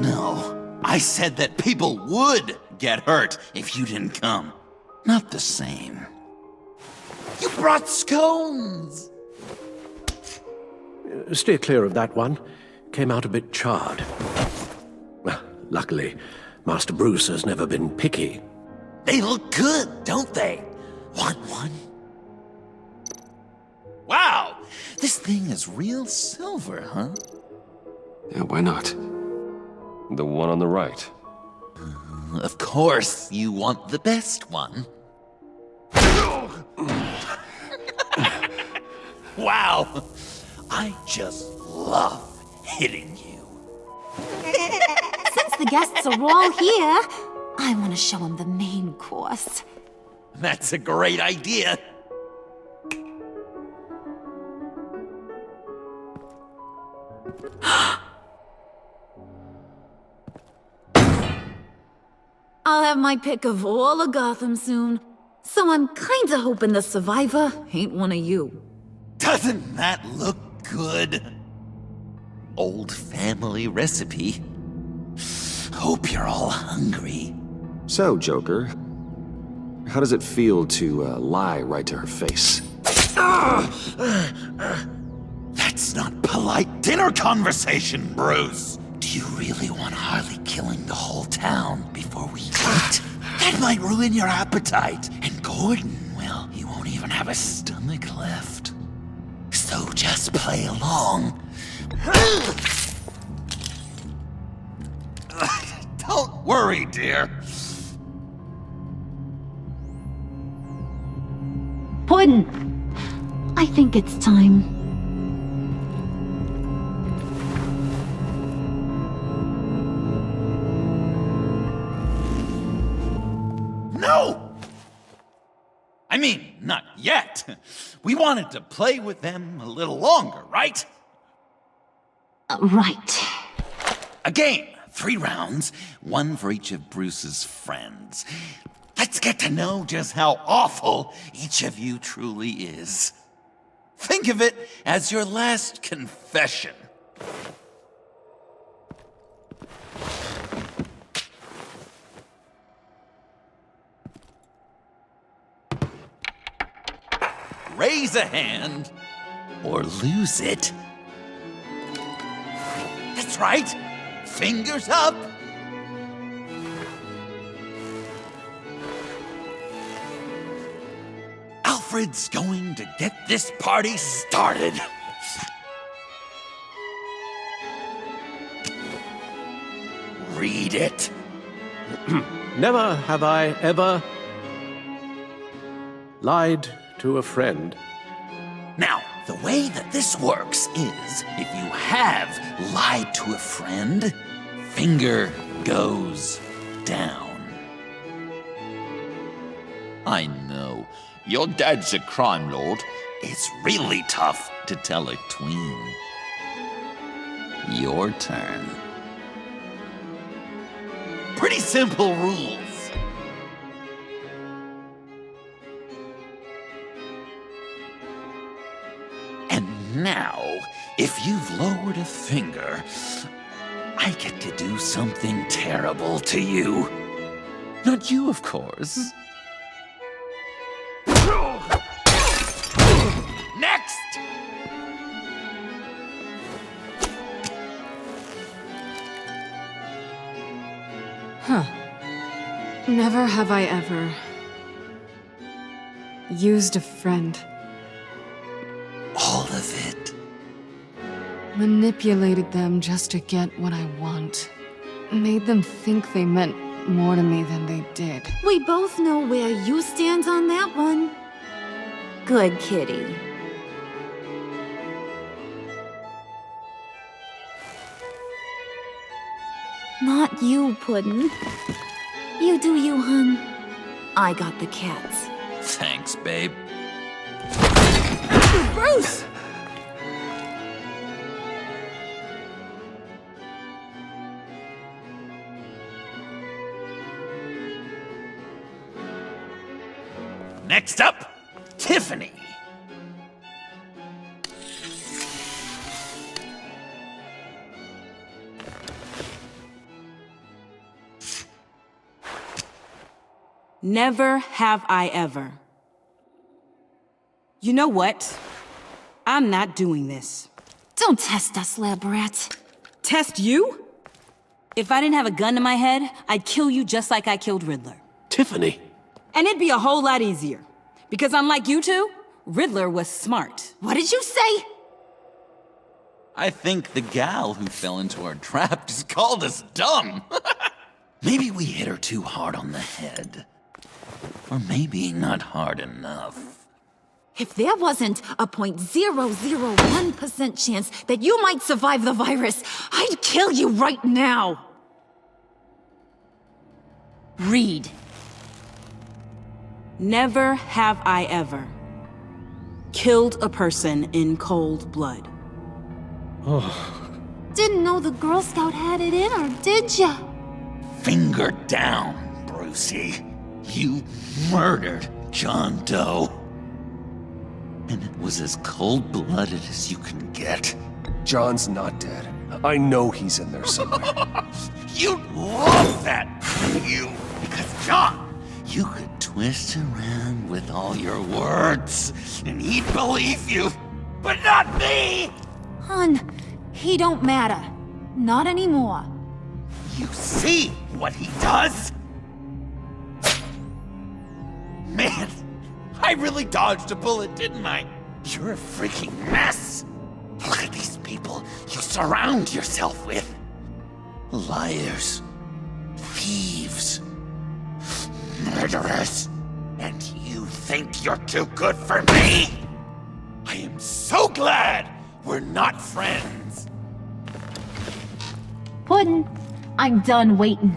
No. I said that people would get hurt if you didn't come. Not the same. You brought scones! Steer clear of that one. Came out a bit charred. Well, luckily, Master Bruce has never been picky. They look good, don't they? Want one? Wow! This thing is real silver, huh? Yeah, why not? The one on the right. Of course, you want the best one. Wow! I just love hitting you. Since the guests are all here, I want to show them the main course. That's a great idea. I'll have my pick of all of Gotham soon, so I'm kinda hoping the survivor ain't one of you. Doesn't that look good? Old family recipe. Hope you're all hungry. So, Joker, how does it feel to lie right to her face? That's not polite dinner conversation, Bruce. Do you really want Harley killing the whole town before we eat? That might ruin your appetite. And Gordon, well, he won't even have a stomach left. So just play along. Don't worry, dear. Puddin', I think it's time. No! I mean, not yet. We wanted to play with them a little longer, right? Right. A game, 3 rounds, 1 for each of Bruce's friends. Let's get to know just how awful each of you truly is. Think of it as your last confession. Raise a hand, or lose it. That's right. Fingers up. Alfred's going to get this party started. Read it. Never have I ever lied to a friend. Now, the way that this works is, if you have lied to a friend, finger goes down. I know, your dad's a crime lord. It's really tough to tell a tween. Your turn. Pretty simple rules. Now, if you've lowered a finger, I get to do something terrible to you. Not you, of course. Next! Huh. Never have I ever used a friend. All of it. Manipulated them just to get what I want. Made them think they meant more to me than they did. We both know where you stand on that one. Good kitty. Not you, Puddin'. You do you, hun. I got the cats. Thanks, babe. Bruce! Next up, Tiffany. Never have I ever. You know what? I'm not doing this. Don't test us, lab rat. Test you? If I didn't have a gun to my head, I'd kill you just like I killed Riddler. Tiffany. And it'd be a whole lot easier. Because unlike you two, Riddler was smart. What did you say? I think the gal who fell into our trap just called us dumb. Maybe we hit her too hard on the head. Or maybe not hard enough. If there wasn't a 0.001% chance that you might survive the virus, I'd kill you right now. Read. Never have I ever killed a person in cold blood. Didn't know the Girl Scout had it in her, did ya? Finger down, Brucey. You murdered John Doe. And it was as cold-blooded as you can get. John's not dead. I know he's in there somewhere. You'd love that, you. Because John, you could twist around with all your words, and he'd believe you. But not me! Hun, he don't matter. Not anymore. You see what he does? Man, I really dodged a bullet, didn't I? You're a freaking mess. Look at these people you surround yourself with. Liars, thieves, murderers. And you think you're too good for me? I am so glad we're not friends. Puddin', I'm done waiting.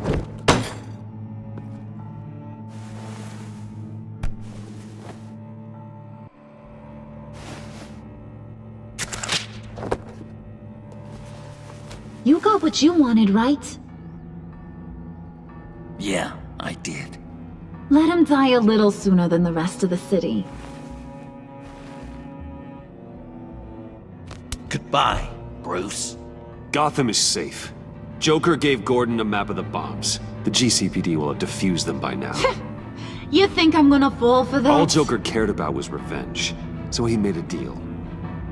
You got what you wanted, right? Yeah, I did. Let him die a little sooner than the rest of the city. Goodbye, Bruce. Gotham is safe. Joker gave Gordon a map of the bombs. The GCPD will have defused them by now. You think I'm gonna fall for that? All Joker cared about was revenge, so he made a deal.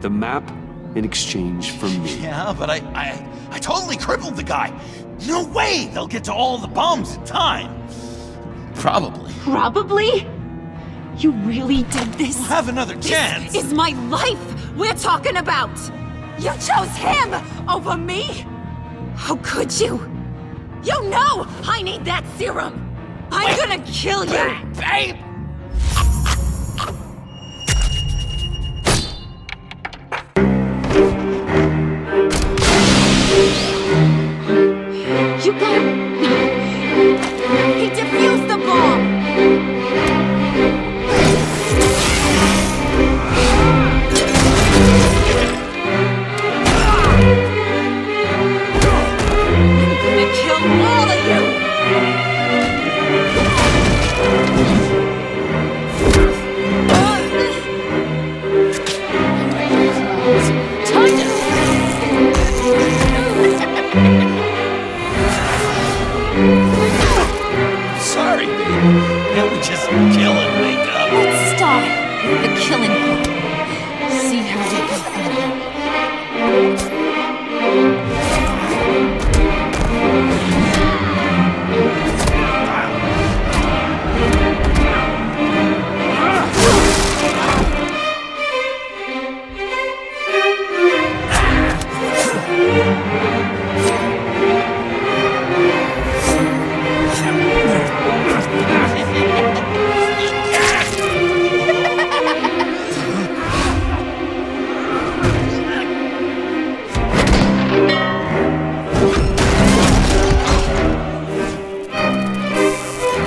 The map in exchange for me. Yeah, but I totally crippled the guy. No way they'll get to all the bombs in time. Probably. Probably? You really did this? We'll have another chance. This is my life we're talking about. You chose him over me? How could you? You know I need that serum. I'm gonna kill you. Babe! You gotta... He defused the bomb! I'm gonna kill all of you! Sorry, babe. Can't we just kill and make up? Let's start with the killing part. See how we go from here.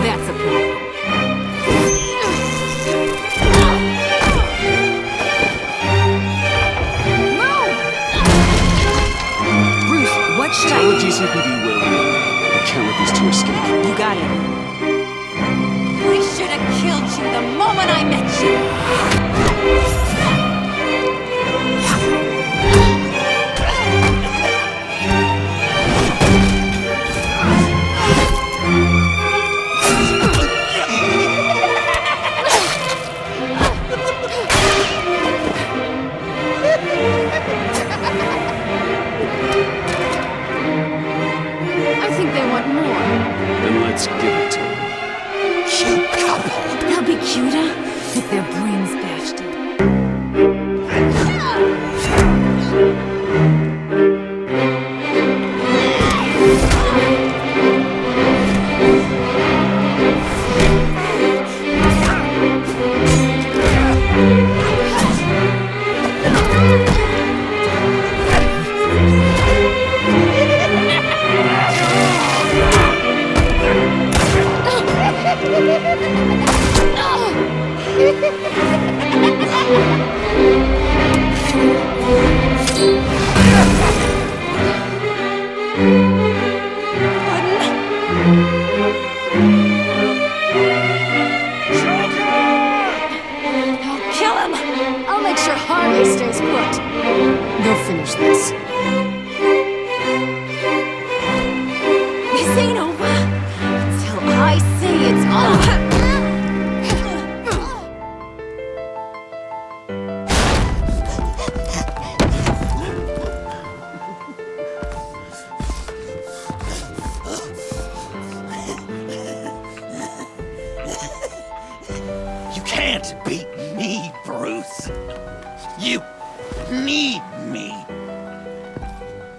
That's a problem. Bruce, what should Tell the GCPD where we are. I can't let these two escape. You got it. I should have killed you the moment I met you.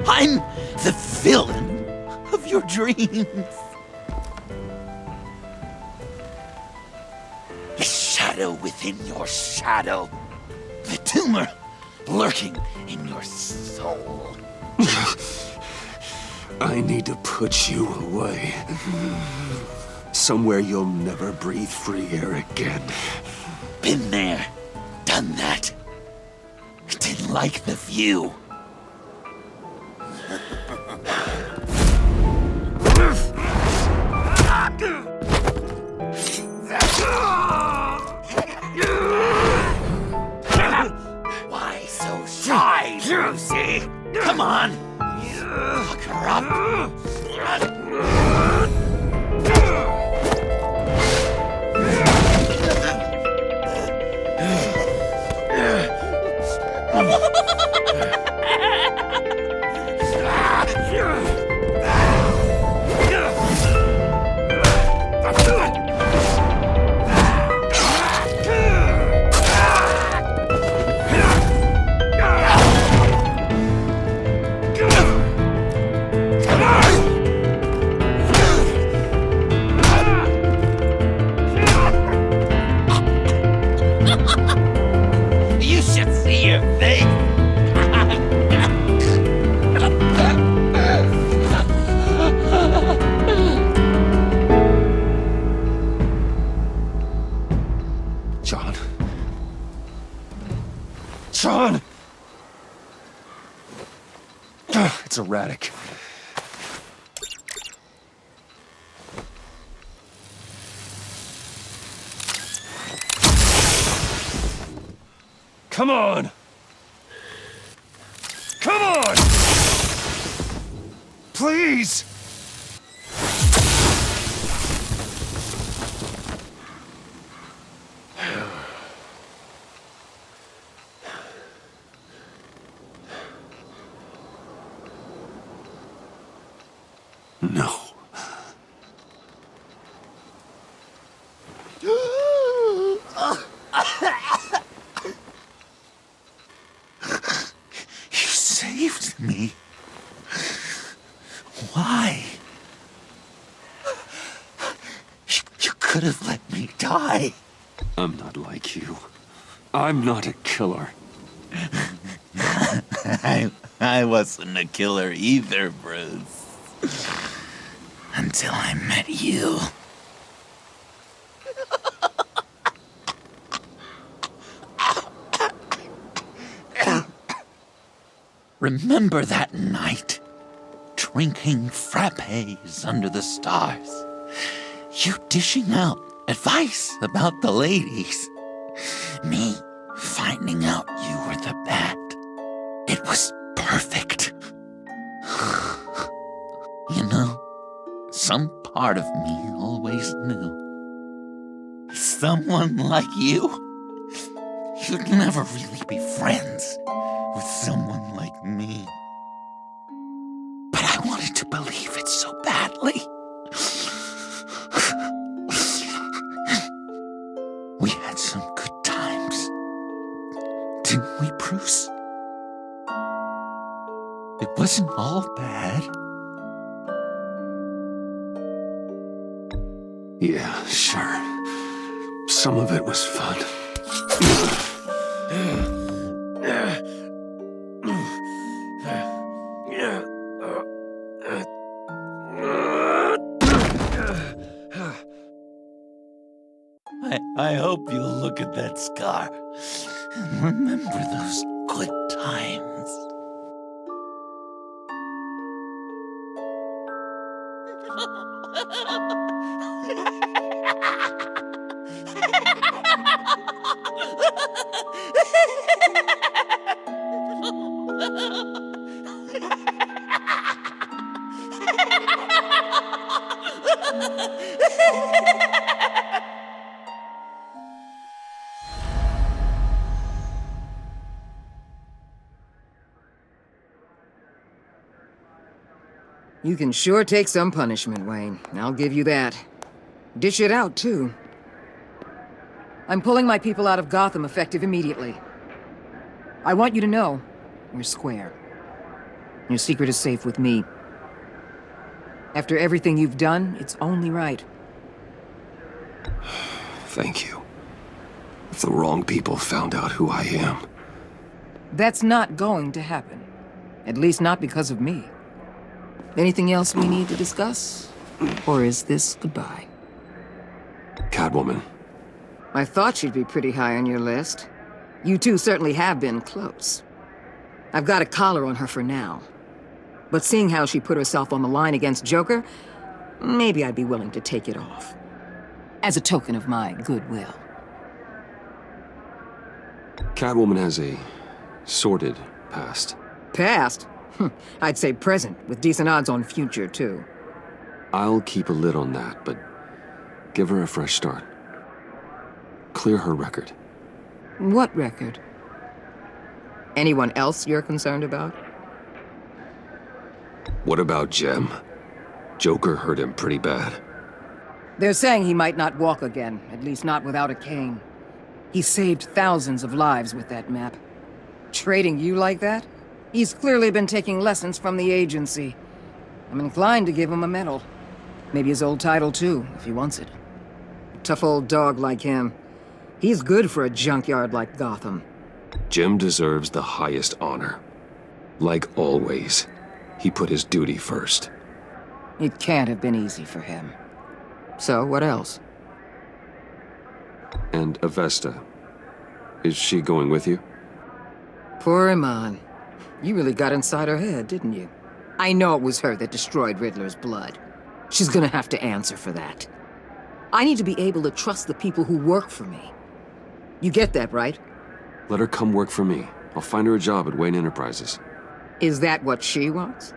I'm the villain of your dreams. The shadow within your shadow. The tumor lurking in your soul. I need to put you away. Somewhere you'll never breathe free air again. Been there, done that. Didn't like the view. Why so shy, Lucy? Come on! Look her up! You should see your face. John. John! It's erratic. Come on! Come on! Please! No. You saved me. Why? You could have let me die. I'm not like you. I'm not a killer. I wasn't a killer either, Bruce. Until I met you. Remember that night? Drinking frappes under the stars. You dishing out advice about the ladies. Me finding out you were the bat. It was perfect. You know, some part of me always knew. Someone like you, you'd never really be friends with someone like me. But I wanted to believe it so badly. We had some good times, didn't we, Bruce? It wasn't all bad. Yeah, sure. Some of it was fun. I hope you'll look at that scar and remember those good times. You can sure take some punishment, Wayne. I'll give you that. Dish it out, too. I'm pulling my people out of Gotham effective immediately. I want you to know, we're square. Your secret is safe with me. After everything you've done, it's only right. Thank you. If the wrong people found out who I am... That's not going to happen. At least not because of me. Anything else we need to discuss? Or is this goodbye? Catwoman. I thought she'd be pretty high on your list. You two certainly have been close. I've got a collar on her for now. But seeing how she put herself on the line against Joker, maybe I'd be willing to take it off. As a token of my goodwill. Catwoman has a sordid past. Past? I'd say present, with decent odds on future, too. I'll keep a lid on that, but give her a fresh start. Clear her record. What record? Anyone else you're concerned about? What about Jem? Joker hurt him pretty bad. They're saying he might not walk again, at least not without a cane. He saved thousands of lives with that map. Trading you like that? He's clearly been taking lessons from the agency. I'm inclined to give him a medal. Maybe his old title too, if he wants it. Tough old dog like him. He's good for a junkyard like Gotham. Jem deserves the highest honor. Like always, he put his duty first. It can't have been easy for him. So, what else? And Avesta. Is she going with you? Poor Iman. You really got inside her head, didn't you? I know it was her that destroyed Riddler's blood. She's gonna have to answer for that. I need to be able to trust the people who work for me. You get that, right? Let her come work for me. I'll find her a job at Wayne Enterprises. Is that what she wants?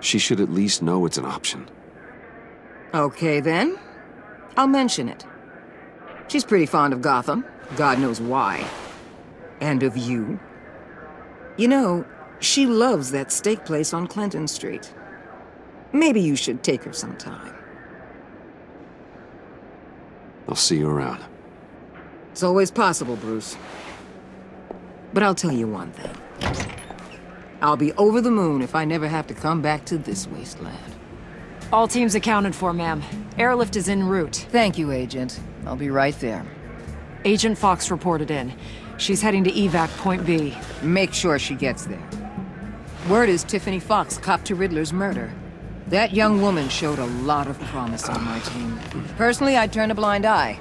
She should at least know it's an option. Okay, then. I'll mention it. She's pretty fond of Gotham. God knows why. And of you. You know, she loves that steak place on Clinton Street. Maybe you should take her sometime. I'll see you around. It's always possible, Bruce. But I'll tell you one thing. I'll be over the moon if I never have to come back to this wasteland. All teams accounted for, ma'am. Airlift is en route. Thank you, Agent. I'll be right there. Agent Fox reported in. She's heading to evac Point B. Make sure she gets there. Word is Tiffany Fox copped to Riddler's murder. That young woman showed a lot of promise on my team. Personally, I'd turn a blind eye.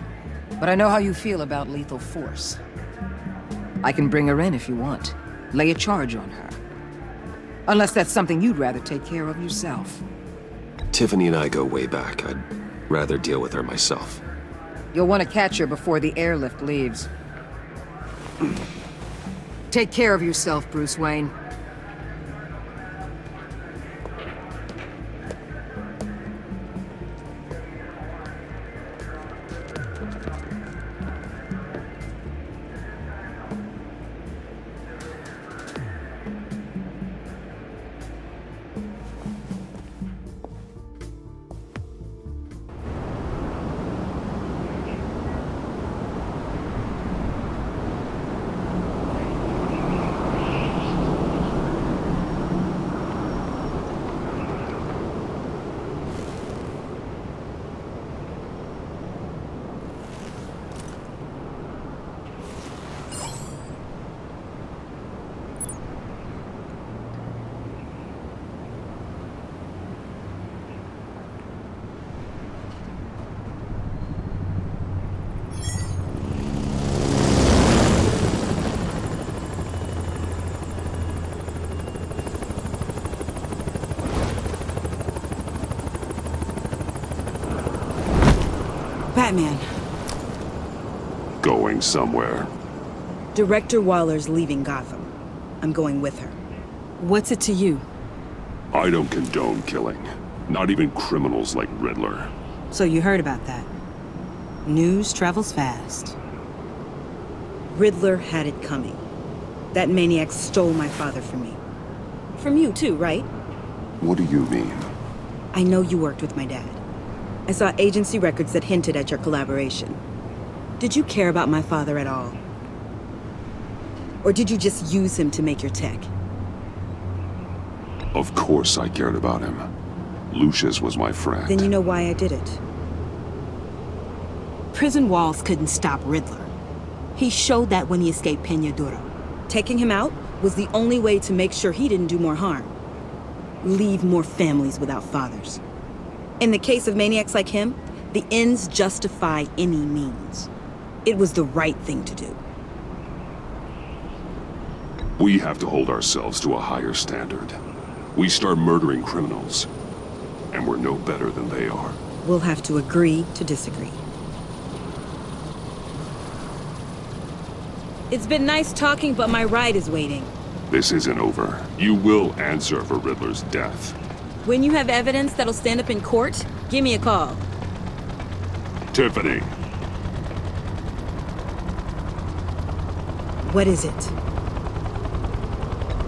But I know how you feel about lethal force. I can bring her in if you want. Lay a charge on her. Unless that's something you'd rather take care of yourself. Tiffany and I go way back. I'd rather deal with her myself. You'll want to catch her before the airlift leaves. Take care of yourself, Bruce Wayne. Batman. Going somewhere. Director Waller's leaving Gotham. I'm going with her. What's it to you? I don't condone killing. Not even criminals like Riddler. So you heard about that. News travels fast. Riddler had it coming. That maniac stole my father from me. From you too, right? What do you mean? I know you worked with my dad. I saw agency records that hinted at your collaboration. Did you care about my father at all? Or did you just use him to make your tech? Of course I cared about him. Lucius was my friend. Then you know why I did it. Prison walls couldn't stop Riddler. He showed that when he escaped Peñaduro. Taking him out was the only way to make sure he didn't do more harm. Leave more families without fathers. In the case of maniacs like him, the ends justify any means. It was the right thing to do. We have to hold ourselves to a higher standard. We start murdering criminals, and we're no better than they are. We'll have to agree to disagree. It's been nice talking, but my ride is waiting. This isn't over. You will answer for Riddler's death. When you have evidence that'll stand up in court, give me a call. Tiffany. What is it?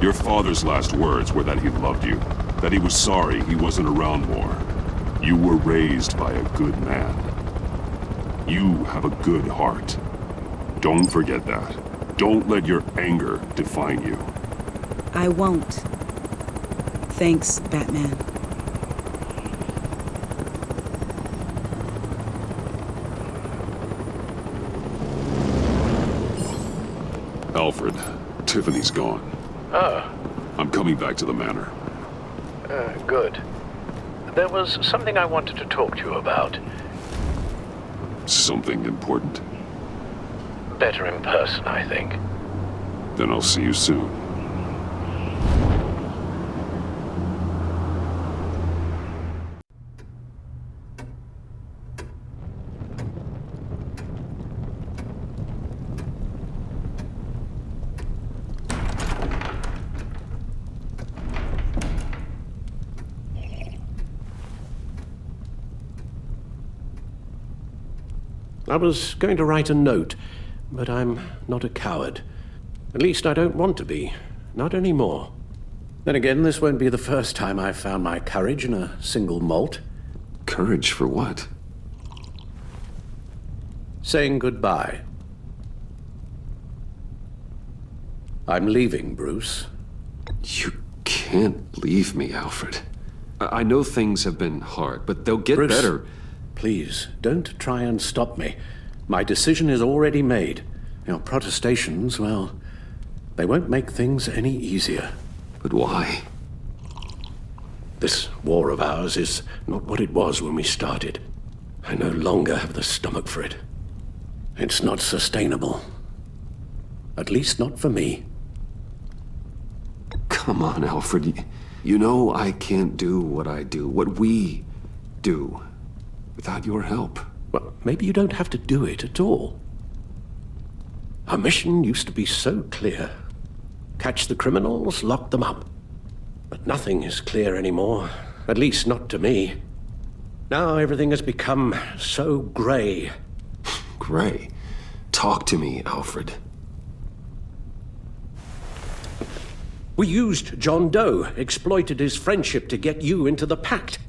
Your father's last words were that he loved you, that he was sorry he wasn't around more. You were raised by a good man. You have a good heart. Don't forget that. Don't let your anger define you. I won't. Thanks, Batman. Alfred, Tiffany's gone. Ah. I'm coming back to the manor. Good. There was something I wanted to talk to you about. Something important? Better in person, I think. Then I'll see you soon. I was going to write a note, but I'm not a coward. At least I don't want to be. Not anymore. Then again, this won't be the first time I've found my courage in a single malt. Courage for what? Saying goodbye. I'm leaving, Bruce. You can't leave me, Alfred. I know things have been hard, but they'll get Bruce, better. Please, don't try and stop me. My decision is already made. Your protestations, well, they won't make things any easier. But why? This war of ours is not what it was when we started. I no longer have the stomach for it. It's not sustainable. At least not for me. Come on, Alfred. You know I can't do what I do, what we do, without your help. Well, maybe you don't have to do it at all. Our mission used to be so clear. Catch the criminals, lock them up. But nothing is clear anymore, at least not to me. Now everything has become so grey. Grey? Talk to me, Alfred. We used John Doe, exploited his friendship to get you into the pact.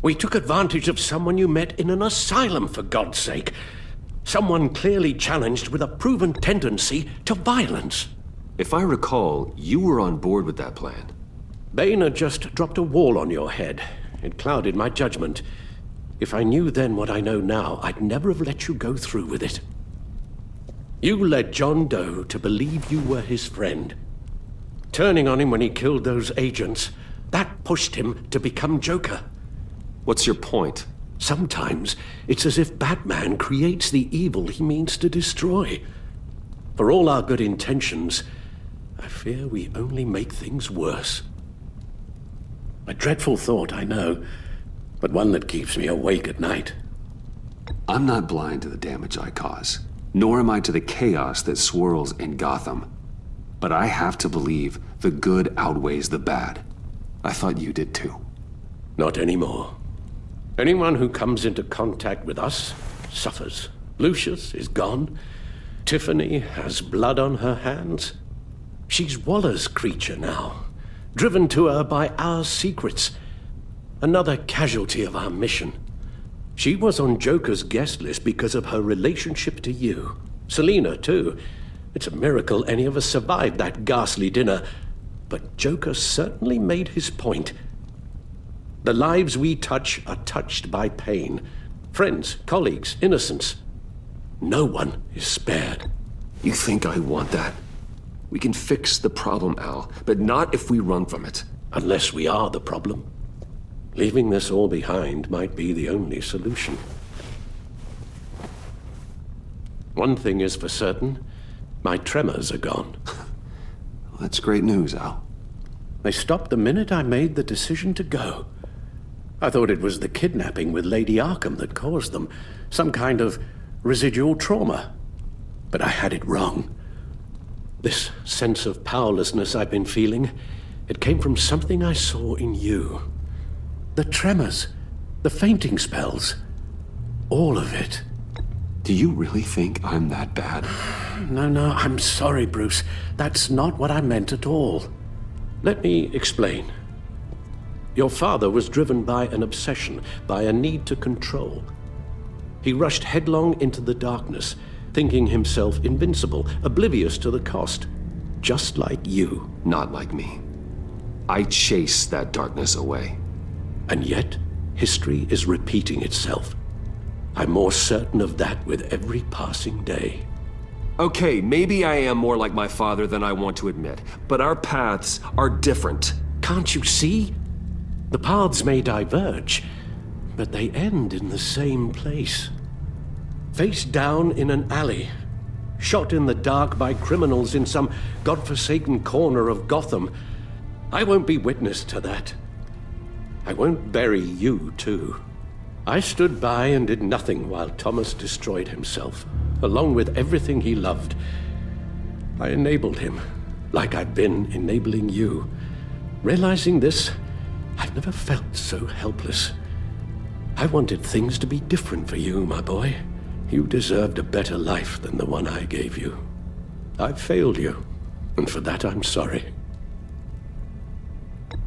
We took advantage of someone you met in an asylum, for God's sake. Someone clearly challenged with a proven tendency to violence. If I recall, you were on board with that plan. Bane had just dropped a wall on your head. It clouded my judgment. If I knew then what I know now, I'd never have let you go through with it. You led John Doe to believe you were his friend. Turning on him when he killed those agents, that pushed him to become Joker. What's your point? Sometimes it's as if Batman creates the evil he means to destroy. For all our good intentions, I fear we only make things worse. A dreadful thought, I know, but one that keeps me awake at night. I'm not blind to the damage I cause, nor am I to the chaos that swirls in Gotham. But I have to believe the good outweighs the bad. I thought you did too. Not anymore. Anyone who comes into contact with us suffers. Lucius is gone. Tiffany has blood on her hands. She's Waller's creature now, driven to her by our secrets. Another casualty of our mission. She was on Joker's guest list because of her relationship to you. Selina, too. It's a miracle any of us survived that ghastly dinner. but Joker certainly made his point. The lives we touch are touched by pain. Friends, colleagues, innocents. No one is spared. You think I want that? We can fix the problem, Al, but not if we run from it. Unless we are the problem. Leaving this all behind might be the only solution. One thing is for certain, my tremors are gone. That's great news, Al. They stopped the minute I made the decision to go. I thought it was the kidnapping with Lady Arkham that caused them, some kind of residual trauma. But I had it wrong. This sense of powerlessness I've been feeling, it came from something I saw in you. The tremors, the fainting spells, all of it. Do you really think I'm that bad? No, I'm sorry, Bruce. That's not what I meant at all. Let me explain. Your father was driven by an obsession, by a need to control. He rushed headlong into the darkness, thinking himself invincible, oblivious to the cost. Just like you. Not like me. I chase that darkness away. And yet, history is repeating itself. I'm more certain of that with every passing day. Okay, maybe I am more like my father than I want to admit, but our paths are different. Can't you see? The paths may diverge, but they end in the same place. Face down in an alley, shot in the dark by criminals in some godforsaken corner of Gotham. I won't be witness to that. I won't bury you, too. I stood by and did nothing while Thomas destroyed himself, along with everything he loved. I enabled him, like I've been enabling you. Realizing this, I've never felt so helpless. I wanted things to be different for you, my boy. You deserved a better life than the one I gave you. I failed you, and for that I'm sorry.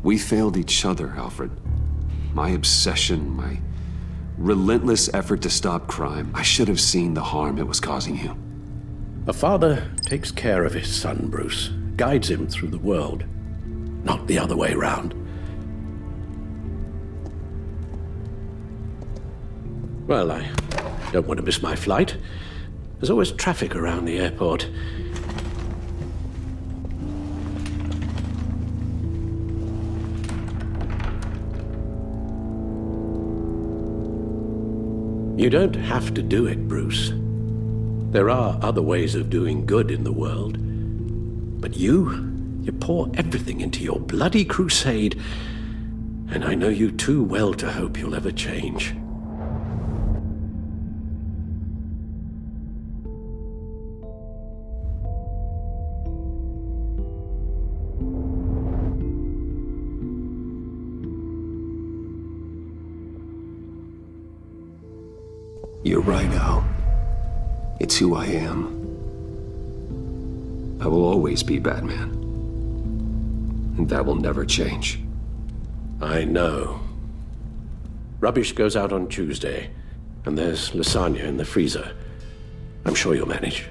We failed each other, Alfred. My obsession, my relentless effort to stop crime. I should have seen the harm it was causing you. A father takes care of his son, Bruce, guides him through the world, not the other way around. Well, I don't want to miss my flight. There's always traffic around the airport. You don't have to do it, Bruce. There are other ways of doing good in the world. But you pour everything into your bloody crusade, and I know you too well to hope you'll ever change. You're right, Al. It's who I am. I will always be Batman. And that will never change. I know. Rubbish goes out on Tuesday, and there's lasagna in the freezer. I'm sure you'll manage.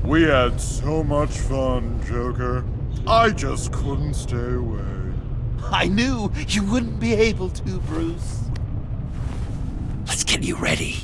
We had so much fun, Joker. I just couldn't stay away. I knew you wouldn't be able to, Bruce. Let's get you ready.